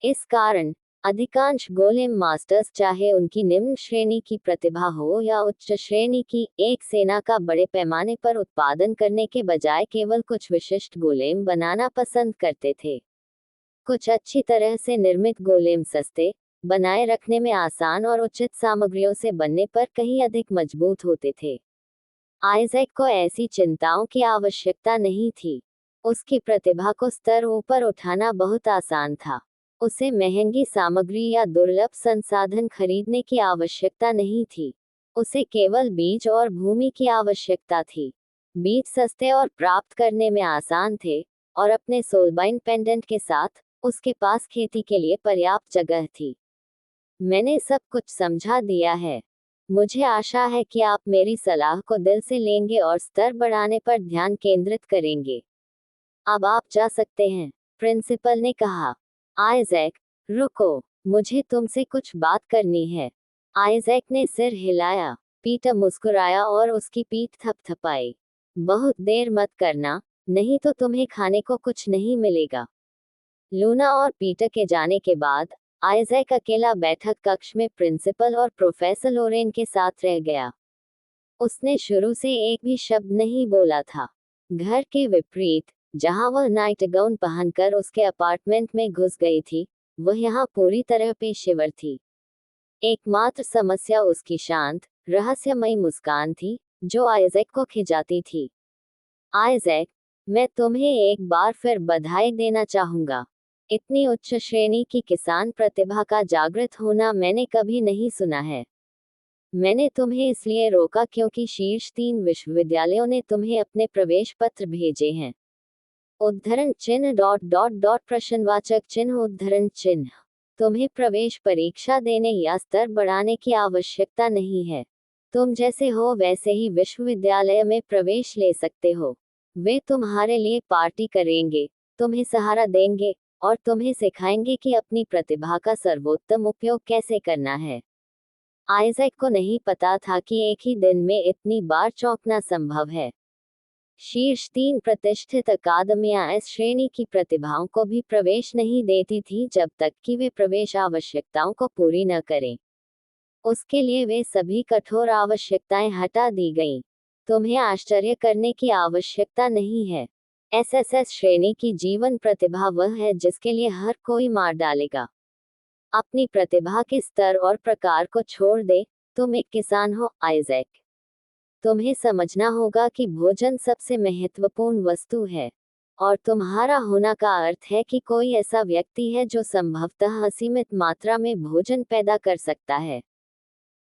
इस कारण अधिकांश गोलेम मास्टर्स, चाहे उनकी निम्न श्रेणी की प्रतिभा हो या उच्च श्रेणी की, एक सेना का बड़े पैमाने पर उत्पादन करने के बजाय केवल कुछ विशिष्ट गोलेम बनाना पसंद करते थे। कुछ अच्छी तरह से निर्मित गोलेम सस्ते, बनाए रखने में आसान और उचित सामग्रियों से बनने पर कहीं अधिक मजबूत होते थे। आइजैक को ऐसी चिंताओं की आवश्यकता नहीं थी। उसकी प्रतिभा को स्तर ऊपर उठाना बहुत आसान था। उसे महंगी सामग्री या दुर्लभ संसाधन खरीदने की आवश्यकता नहीं थी। उसे केवल बीज और भूमि की आवश्यकता थी। बीज सस्ते और प्राप्त करने में आसान थे, और अपने सोलबाइन पेंडेंट के साथ उसके पास खेती के लिए पर्याप्त जगह थी। मैंने सब कुछ समझा दिया है। मुझे आशा है कि आप मेरी सलाह को दिल से लेंगे और स्तर बढ़ाने पर ध्यान केंद्रित करेंगे। अब आप जा सकते हैं, प्रिंसिपल ने कहा। आइजैक, रुको, मुझे तुमसे कुछ बात करनी है। आइजैक ने सिर हिलाया। पीटर मुस्कुराया और उसकी पीठ थपथपाई। बहुत देर मत करना, नहीं तो तुम्हें खाने को कुछ नहीं मिलेगा। लूना और पीटर के जाने के बाद आइजैक अकेला बैठक कक्ष में प्रिंसिपल और प्रोफेसर लोरेन के साथ रह गया। उसने शुरू से एक भी शब्द नहीं बोला था। घर के विपरीत, जहां वह नाइट गाउन पहनकर उसके अपार्टमेंट में घुस गई थी, वह यहाँ पूरी तरह पेशेवर थी। एकमात्र समस्या उसकी शांत, रहस्यमयी मुस्कान थी, जो आइजैक को खिंचाती थी। आइजैक, मैं तुम्हें एक बार फिर बधाई देना चाहूंगा। इतनी उच्च श्रेणी की किसान प्रतिभा का जागृत होना मैंने कभी नहीं सुना है। मैंने तुम्हें इसलिए रोका क्योंकि शीर्ष 3 विश्वविद्यालयों ने तुम्हें अपने प्रवेश पत्र भेजे हैं। उद्धरण चिन्ह डॉट डॉट डॉट प्रश्नवाचक चिन्ह उद्धरण चिन्ह। तुम्हें प्रवेश परीक्षा देने या स्तर बढ़ाने की आवश्यकता नहीं है। तुम जैसे हो वैसे ही विश्वविद्यालय में प्रवेश ले सकते हो। वे तुम्हारे लिए पार्टी करेंगे, तुम्हें सहारा देंगे, और तुम्हें सिखाएंगे कि अपनी प्रतिभा का सर्वोत्तम उपयोग कैसे करना है। आइजैक को नहीं पता था कि एक ही दिन में इतनी बार चौंकना संभव है। शीर्ष 3 प्रतिष्ठित अकादमियां इस श्रेणी की प्रतिभाओं को भी प्रवेश नहीं देती थी जब तक कि वे प्रवेश आवश्यकताओं को पूरी न करें। उसके लिए वे सभी कठोर आवश्यकताएं हटा दी गईं। तुम्हें आश्चर्य करने की आवश्यकता नहीं है। एसएसएस श्रेणी की जीवन प्रतिभा वह है जिसके लिए हर कोई मार डालेगा। अपनी प्रतिभा के स्तर और प्रकार को छोड़ दे। तुम एक किसान हो आइजैक। तुम्हें समझना होगा कि भोजन सबसे महत्वपूर्ण वस्तु है, और तुम्हारा होना का अर्थ है कि कोई ऐसा व्यक्ति है जो संभवतः असीमित मात्रा में भोजन पैदा कर सकता है।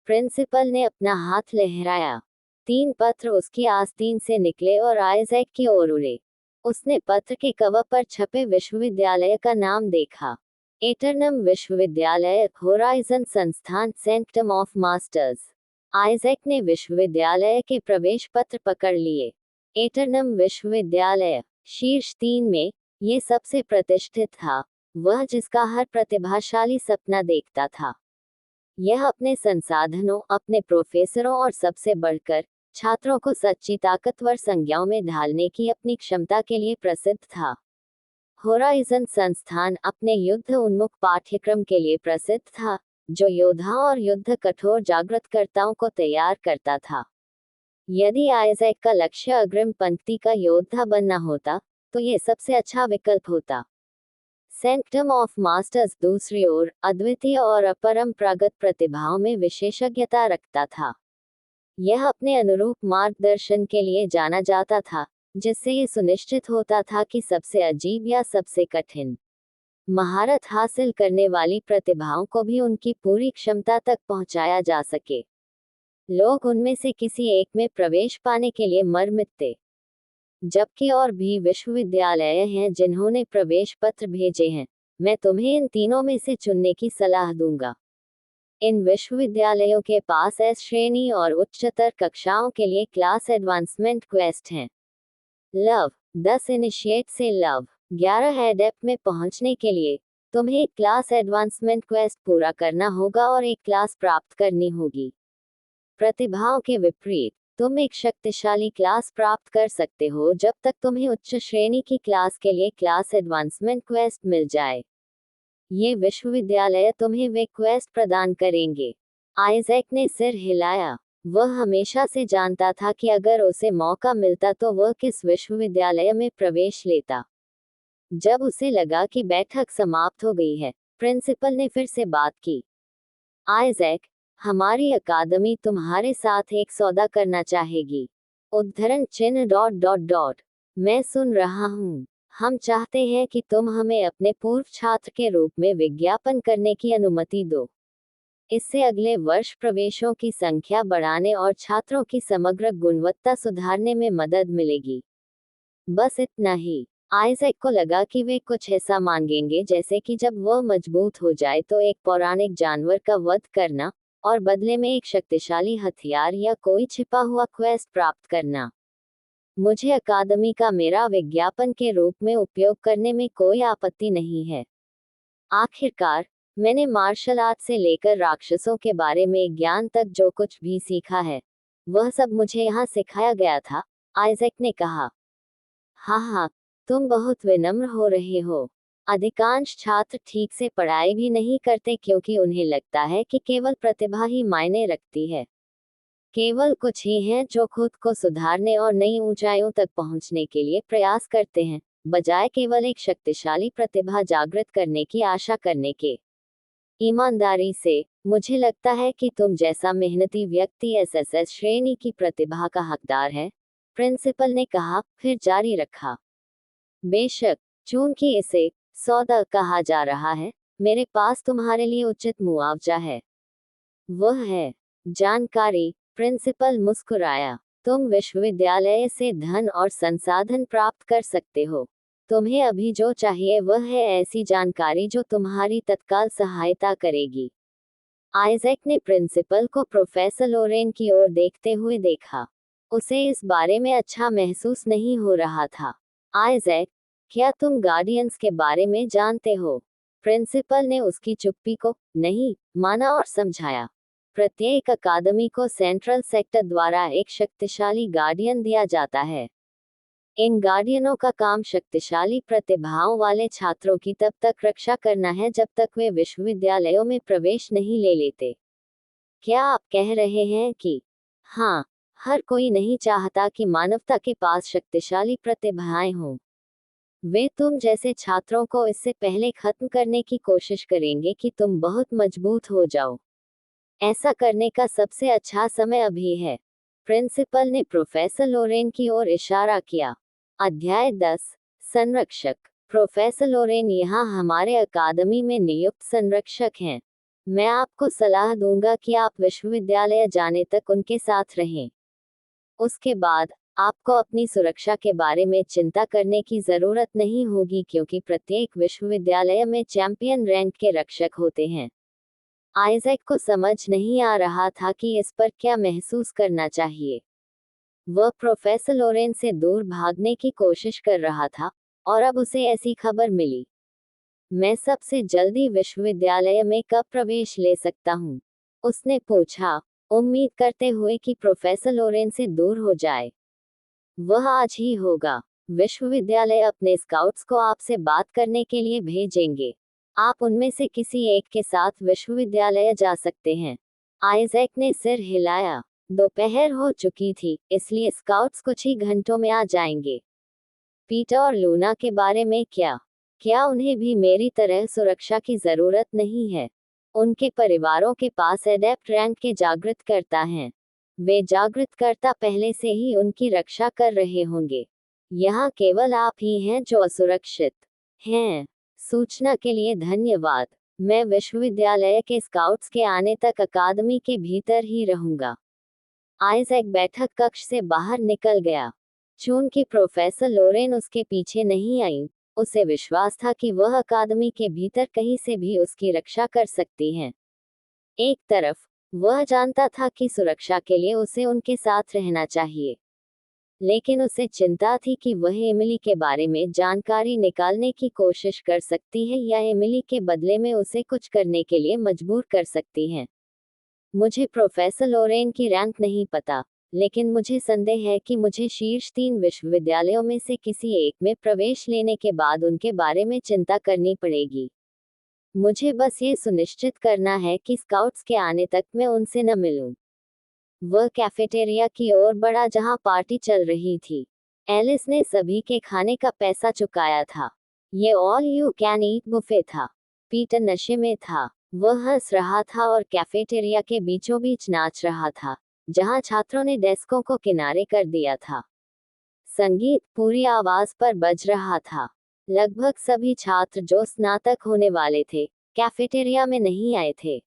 प्रिंसिपल ने अपना हाथ लहराया। 3 पत्र उसकी आस्तीन से निकले और आइजैक की ओर उड़े। उसने पत्र के कवर पर छपे विश्वविद्यालय का नाम देखा। एटर्नम विश्वविद्यालय, होराइजन संस्थान, सेंक्टम ऑफ मास्टर्स। आइजैक ने विश्वविद्यालय के प्रवेश पत्र पकड़ लिए। एटर्नम विश्वविद्यालय शीर्ष 3 में ये सबसे प्रतिष्ठित था, वह जिसका हर प्रतिभाशाली सपना देखता था। यह अपने संसाधनों, अपने प्रोफेसरों और सबसे बढ़कर छात्रों को सच्ची ताकतवर संज्ञाओं में ढालने की अपनी क्षमता के लिए प्रसिद्ध था। होराइजन संस्थान अपने युद्ध उन्मुख पाठ्यक्रम के लिए प्रसिद्ध था, जो योद्धाओं और युद्ध कठोर जागृतकर्ताओं को तैयार करता था। यदि आइजैक का लक्ष्य अग्रिम पंक्ति का योद्धा बनना होता, तो यह सबसे अच्छा विकल्प होता। सेंक्टम ऑफ मास्टर्स दूसरी ओर अद्वितीय और अपरंपरागत प्रतिभाओं में विशेषज्ञता रखता था। यह अपने अनुरूप मार्गदर्शन के लिए जाना जाता था, जिससे ये सुनिश्चित होता था कि सबसे अजीब या सबसे कठिन महारत हासिल करने वाली प्रतिभाओं को भी उनकी पूरी क्षमता तक पहुंचाया जा सके। लोग उनमें से किसी एक में प्रवेश पाने के लिए मर मिटते, जबकि और भी विश्वविद्यालय हैं जिन्होंने प्रवेश पत्र भेजे हैं। मैं तुम्हें इन तीनों में से चुनने की सलाह दूंगा। इन विश्वविद्यालयों के पास एस श्रेणी और उच्चतर कक्षाओं के लिए क्लास एडवांसमेंट क्वेस्ट हैं। लव 10 इनिशिएट से लव 11 एडेप्ट में पहुंचने के लिए तुम्हें एक क्लास एडवांसमेंट क्वेस्ट पूरा करना होगा और एक क्लास प्राप्त करनी होगी। प्रतिभाओं के विपरीत, तुम एक शक्तिशाली क्लास प्राप्त कर सकते हो जब तक तुम्हें उच्च श्रेणी की क्लास के लिए क्लास एडवांसमेंट क्वेस्ट मिल जाए। ये विश्वविद्यालय तुम्हें वे क्वेस्ट प्रदान करेंगे। आइजैक ने सिर हिलाया। वह हमेशा से जानता था कि अगर उसे मौका मिलता तो वह किस विश्वविद्यालय में प्रवेश लेता। जब उसे लगा कि बैठक समाप्त हो गई है, प्रिंसिपल ने फिर से बात की। आइजैक, हमारी अकादमी तुम्हारे साथ एक सौदा करना चाहेगी। उद्धरण चिन्ह ... मैं सुन रहा हूँ। हम चाहते हैं कि तुम हमें अपने पूर्व छात्र के रूप में विज्ञापन करने की अनुमति दो। इससे अगले वर्ष प्रवेशों की संख्या बढ़ाने और छात्रों की समग्र गुणवत्ता सुधारने में मदद मिलेगी। बस इतना ही। आइजैक को लगा कि वे कुछ ऐसा मांगेंगे जैसे कि जब वह मजबूत हो जाए तो एक पौराणिक जानवर का वध करना, और बदले में एक शक्तिशाली हथियार या कोई छिपा हुआ क्वेस्ट प्राप्त करना। मुझे अकादमी का मेरा विज्ञापन के रूप में उपयोग करने में कोई आपत्ति नहीं है। आखिरकार, मैंने मार्शल आर्ट से लेकर राक्षसों के बारे में ज्ञान तक जो कुछ भी सीखा है, वह सब मुझे यहाँ सिखाया गया था, आइजैक ने कहा। हाँ, तुम बहुत विनम्र हो रहे हो। अधिकांश छात्र ठीक से पढ़ाई भी नहीं करते क्योंकि उन्हें लगता है कि केवल प्रतिभा ही मायने रखती है। केवल कुछ ही हैं जो खुद को सुधारने और नई ऊंचाइयों तक पहुंचने के लिए प्रयास करते हैं, बजाय केवल एक शक्तिशाली प्रतिभा जागृत करने की आशा करने के। ईमानदारी से, मुझे लगता है कि तुम जैसा मेहनती व्यक्ति एसएसएस श्रेणी की प्रतिभा का हकदार है, प्रिंसिपल ने कहा, फिर जारी रखा। बेशक, चूंकि इसे सौदा कहा जा रहा है, मेरे पास तुम्हारे लिए उचित मुआवजा है। वह है जानकारी। प्रिंसिपल मुस्कुराया। तुम विश्वविद्यालय से धन और संसाधन प्राप्त कर सकते हो। तुम्हें अभी जो चाहिए वह है ऐसी जानकारी जो तुम्हारी तत्काल सहायता करेगी। आइजैक ने प्रिंसिपल को प्रोफेसर लोरेन की ओर देखते हुए देखा। उसे इस बारे में अच्छा महसूस नहीं हो रहा था। आइजैक, क्या तुम गार्डियंस के बारे में जानते हो? प्रिंसिपल ने उसकी चुप्पी को नहीं माना और समझाया। प्रत्येक अकादमी को सेंट्रल सेक्टर द्वारा एक शक्तिशाली गार्डियन दिया जाता है। इन गार्डियनों का काम शक्तिशाली प्रतिभाओं वाले छात्रों की तब तक रक्षा करना है जब तक वे विश्वविद्यालयों में प्रवेश नहीं ले लेते। क्या आप कह रहे हैं कि हाँ, हर कोई नहीं चाहता कि मानवता के पास शक्तिशाली प्रतिभाएं हों? वे तुम जैसे छात्रों को इससे पहले खत्म करने की कोशिश करेंगे कि तुम बहुत मजबूत हो जाओ। ऐसा करने का सबसे अच्छा समय अभी है। प्रिंसिपल ने प्रोफेसर लोरेन की ओर इशारा किया। अध्याय 10 संरक्षक। प्रोफेसर लोरेन यहाँ हमारे अकादमी में नियुक्त संरक्षक हैं। मैं आपको सलाह दूंगा कि आप विश्वविद्यालय जाने तक उनके साथ रहें। उसके बाद आपको अपनी सुरक्षा के बारे में चिंता करने की जरूरत नहीं होगी क्योंकि प्रत्येक विश्वविद्यालय में चैंपियन रैंक के रक्षक होते हैं। आइजैक को समझ नहीं आ रहा था कि इस पर क्या महसूस करना चाहिए। वह प्रोफेसर लोरेन से दूर भागने की कोशिश कर रहा था और अब उसे ऐसी खबर मिली। मैं सबसे जल्दी विश्वविद्यालय में कब प्रवेश ले सकता हूँ? उसने पूछा, उम्मीद करते हुए कि प्रोफेसर लोरेन से दूर हो जाए। वह आज ही होगा। विश्वविद्यालय अपने स्काउट्स को आपसे बात करने के लिए भेजेंगे। आप उनमें से किसी एक के साथ विश्वविद्यालय जा सकते हैं। आइजैक ने सिर हिलाया। दोपहर हो चुकी थी, इसलिए स्काउट्स कुछ ही घंटों में आ जाएंगे। पीटर और लूना के बारे में क्या? क्या उन्हें भी मेरी तरह सुरक्षा की जरूरत नहीं है? उनके परिवारों के पास एडेप्ट रैंक के जागृतकर्ता हैं। वे जागृतकर्ता पहले से ही उनकी रक्षा कर रहे होंगे। यहाँ केवल आप ही हैं जो असुरक्षित हैं। सूचना के लिए धन्यवाद। मैं विश्वविद्यालय के स्काउट्स के आने तक अकादमी के भीतर ही रहूंगा। आइजैक बैठक कक्ष से बाहर निकल गया। चूंकि प्रोफेसर लोरेन उसके पीछे नहीं आई, उसे विश्वास था कि वह अकादमी के भीतर कहीं से भी उसकी रक्षा कर सकती हैं। एक तरफ वह जानता था कि सुरक्षा के लिए उसे उनके साथ रहना चाहिए, लेकिन उसे चिंता थी कि वह एमिली के बारे में जानकारी निकालने की कोशिश कर सकती है या एमिली के बदले में उसे कुछ करने के लिए मजबूर कर सकती है। मुझे प्रोफेसर लोरेन की रैंक नहीं पता, लेकिन मुझे संदेह है कि मुझे शीर्ष 3 विश्वविद्यालयों में से किसी एक में प्रवेश लेने के बाद उनके बारे में चिंता करनी पड़ेगी। मुझे बस ये सुनिश्चित करना है कि स्काउट्स के आने तक मैं उनसे न मिलूं। वह कैफेटेरिया की ओर बढ़ा जहां पार्टी चल रही थी। एलिस ने सभी के खाने का पैसा चुकाया था। ये all you can eat buffet था। पीटर नशे में था। वह हंस रहा था और कैफेटेरिया के बीचों बीच नाच रहा था, जहां छात्रों ने डेस्कों को किनारे कर दिया था। संगीत पूरी आवाज पर बज रहा था। लगभग सभी छात्र जो स्नातक होने वाले थे, कैफेटेरिया में नहीं आए थे।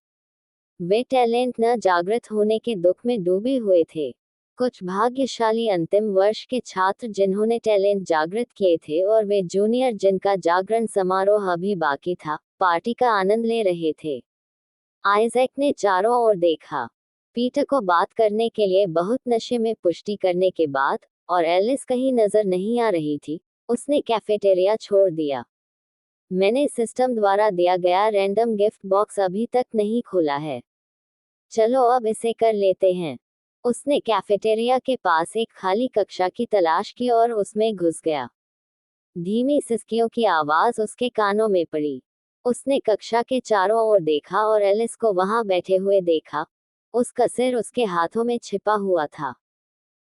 वे टैलेंट न जागृत होने के दुख में डूबे हुए थे। कुछ भाग्यशाली अंतिम वर्ष के छात्र जिन्होंने टैलेंट जागृत किए थे और वे जूनियर जिनका जागरण समारोह अभी बाकी था, पार्टी का आनंद ले रहे थे। आइजैक ने चारों ओर देखा। पीटर को बात करने के लिए बहुत नशे में पुष्टि करने के बाद, और एलिस कहीं नजर नहीं आ रही थी, उसने कैफेटेरिया छोड़ दिया। मैंने सिस्टम द्वारा दिया गया रैंडम गिफ्ट बॉक्स अभी तक नहीं खोला है। चलो अब इसे कर लेते हैं। उसने कैफेटेरिया के पास एक खाली कक्षा की तलाश की और उसमें घुस गया। धीमी सिसकियों की आवाज उसके कानों में पड़ी। उसने कक्षा के चारों ओर देखा और एलिस को वहां बैठे हुए देखा। उसका सिर उसके हाथों में छिपा हुआ था।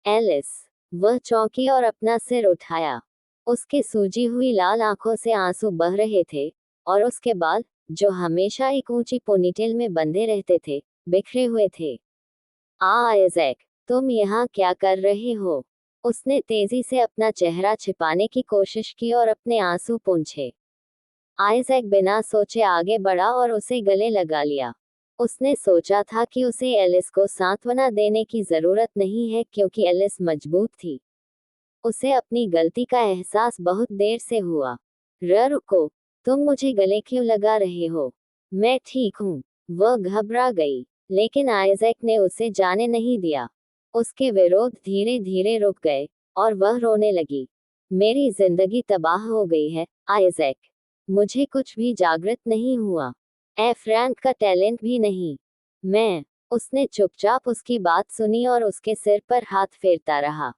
एलिस! वह चौंकी और अपना सिर उठाया। उसके सूजी हुई लाल आंखों से आंसू बह रहे थे, और उसके बाल, जो हमेशा एक ऊंची पोनीटेल में बंधे रहते थे, बिखरे हुए थे। आइजैक, तुम यहाँ क्या कर रहे हो? उसने तेजी से अपना चेहरा छिपाने की कोशिश की और अपने आंसू पोंछे। आइजैक बिना सोचे आगे बढ़ा और उसे गले लगा लिया। उसने सोचा था कि उसे एलिस को सांत्वना देने की जरूरत नहीं है क्योंकि एलिस मजबूत थी। उसे अपनी गलती का एहसास बहुत देर से हुआ। रुको, तुम मुझे गले क्यों लगा रहे हो? मैं ठीक हूँ। वह घबरा गई, लेकिन आइजैक ने उसे जाने नहीं दिया। उसके विरोध धीरे धीरे रुक गए, और वह रोने लगी। मेरी जिंदगी तबाह हो गई है, आइजैक। मुझे कुछ भी जागृत नहीं हुआ। फ्रैंक का टैलेंट भी नहीं। मैं। उसने चुपचाप उसकी बात सुनी और उसके सिर पर हाथ फेरता रहा।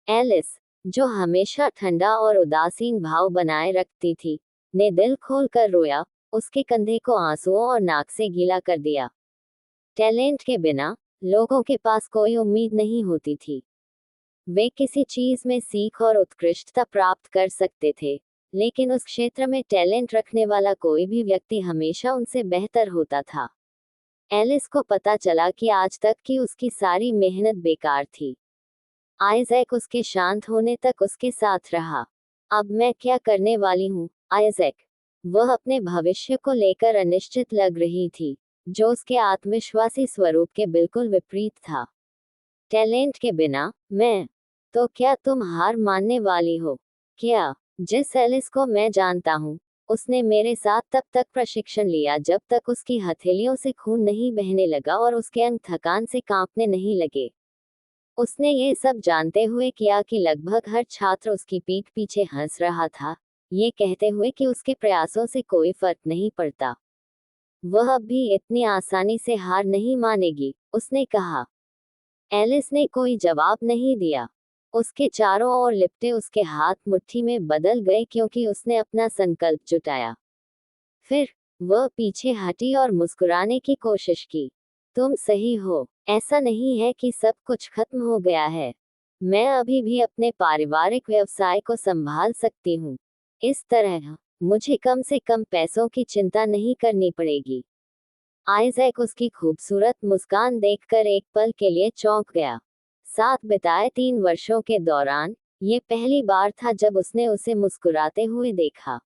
एलिस, जो हमेशा ठंडा और उदासीन भाव बनाए रखती थी, ने दिल खोल कर रोया, उसके कंधे को आंसुओं और नाक से गीला कर दिया। टैलेंट के बिना लोगों के पास कोई उम्मीद नहीं होती थी। वे किसी चीज में सीख और उत्कृष्टता प्राप्त कर सकते थे, लेकिन उस क्षेत्र में टैलेंट रखने वाला कोई भी व्यक्ति हमेशा उनसे बेहतर होता था। एलिस को पता चला कि आज तक की उसकी सारी मेहनत बेकार थी। आइजैक उसके शांत होने तक उसके साथ रहा। अब मैं क्या करने वाली हूँ, आइजैक? वह अपने भविष्य को लेकर अनिश्चित लग रही थी, जो उसके आत्मविश्वासी स्वरूप के बिल्कुल विपरीत था। टैलेंट के बिना मैं। तो क्या तुम हार मानने वाली हो? क्या? जिस एलिस को मैं जानता हूँ, उसने मेरे साथ तब तक प्रशिक्षण लिया जब तक उसकी हथेलियों से खून नहीं बहने लगा और उसके अंग थकान से कांपने नहीं लगे। उसने ये सब जानते हुए किया कि लगभग हर छात्र उसकी पीठ पीछे हंस रहा था, ये कहते हुए कि उसके प्रयासों से कोई फर्क नहीं पड़ता। वह अब भी इतनी आसानी से हार नहीं मानेगी, उसने कहा। एलिस ने कोई जवाब नहीं दिया। उसके चारों ओर लिपटे उसके हाथ मुट्ठी में बदल गए क्योंकि उसने अपना संकल्प जुटाया। फिर वह पीछे हटी और मुस्कुराने की कोशिश की। तुम सही हो। ऐसा नहीं है कि सब कुछ खत्म हो गया है। मैं अभी भी अपने पारिवारिक व्यवसाय को संभाल सकती हूँ। इस तरह मुझे कम से कम पैसों की चिंता नहीं करनी पड़ेगी। आइजैक उसकी खूबसूरत मुस्कान देखकर एक पल के लिए चौंक गया। साथ बिताए 3 वर्षों के दौरान ये पहली बार था जब उसने उसे मुस्कुराते हुए देखा।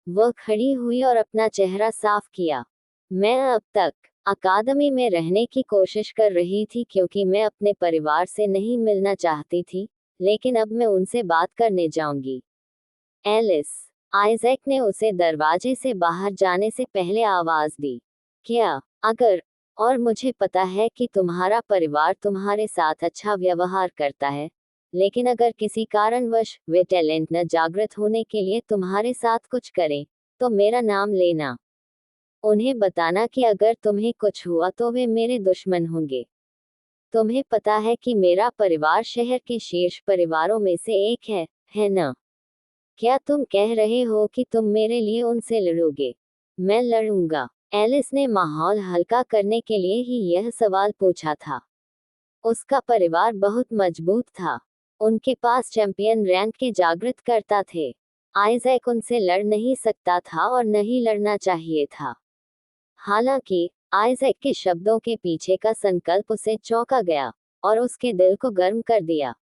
वह खड़ी हुई और अपना चेहरा साफ किया। मैं अब तक अकादमी में रहने की कोशिश कर रही थी क्योंकि मैं अपने परिवार से नहीं मिलना चाहती थी, लेकिन अब मैं उनसे बात करने जाऊंगी। एलिस। आइजैक ने उसे दरवाजे से बाहर जाने से पहले आवाज दी। क्या? अगर। और मुझे पता है कि तुम्हारा परिवार तुम्हारे साथ अच्छा व्यवहार करता है, लेकिन अगर किसी कारणवश वे टैलेंट न जागृत होने के लिए तुम्हारे साथ कुछ करें, तो मेरा नाम लेना। उन्हें बताना कि अगर तुम्हें कुछ हुआ तो वे मेरे दुश्मन होंगे। तुम्हें पता है कि मेरा परिवार शहर के शीर्ष परिवारों में से एक है न? क्या तुम कह रहे हो कि तुम मेरे लिए उनसे लड़ोगे? मैं लड़ूंगा। एलिस ने माहौल हल्का करने के लिए ही यह सवाल पूछा था। उसका परिवार बहुत मजबूत था। उनके पास चैंपियन रैंक के जागृतकर्ता थे। आइजैक उनसे लड़ नहीं सकता था और नहीं लड़ना चाहिए था। हालांकि आइजैक के शब्दों के पीछे का संकल्प उसे चौंका गया और उसके दिल को गर्म कर दिया।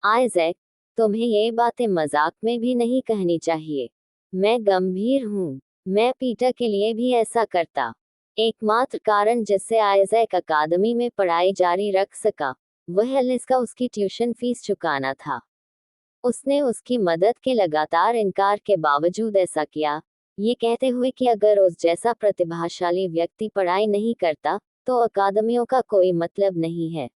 आइजैक, तुम्हें ये बातें मजाक में भी नहीं कहनी चाहिए। मैं गंभीर हूँ। मैं पीटर के लिए भी ऐसा करता। एकमात्र कारण जिससे आइजैक अकादमी में पढ़ाई जारी रख सका, वह एलिस का उसकी ट्यूशन फीस चुकाना था। उसने उसकी मदद के लगातार इनकार के बावजूद ऐसा किया, ये कहते हुए कि अगर उस जैसा प्रतिभाशाली व्यक्ति पढ़ाई नहीं करता, तो अकादमियों का कोई मतलब नहीं है।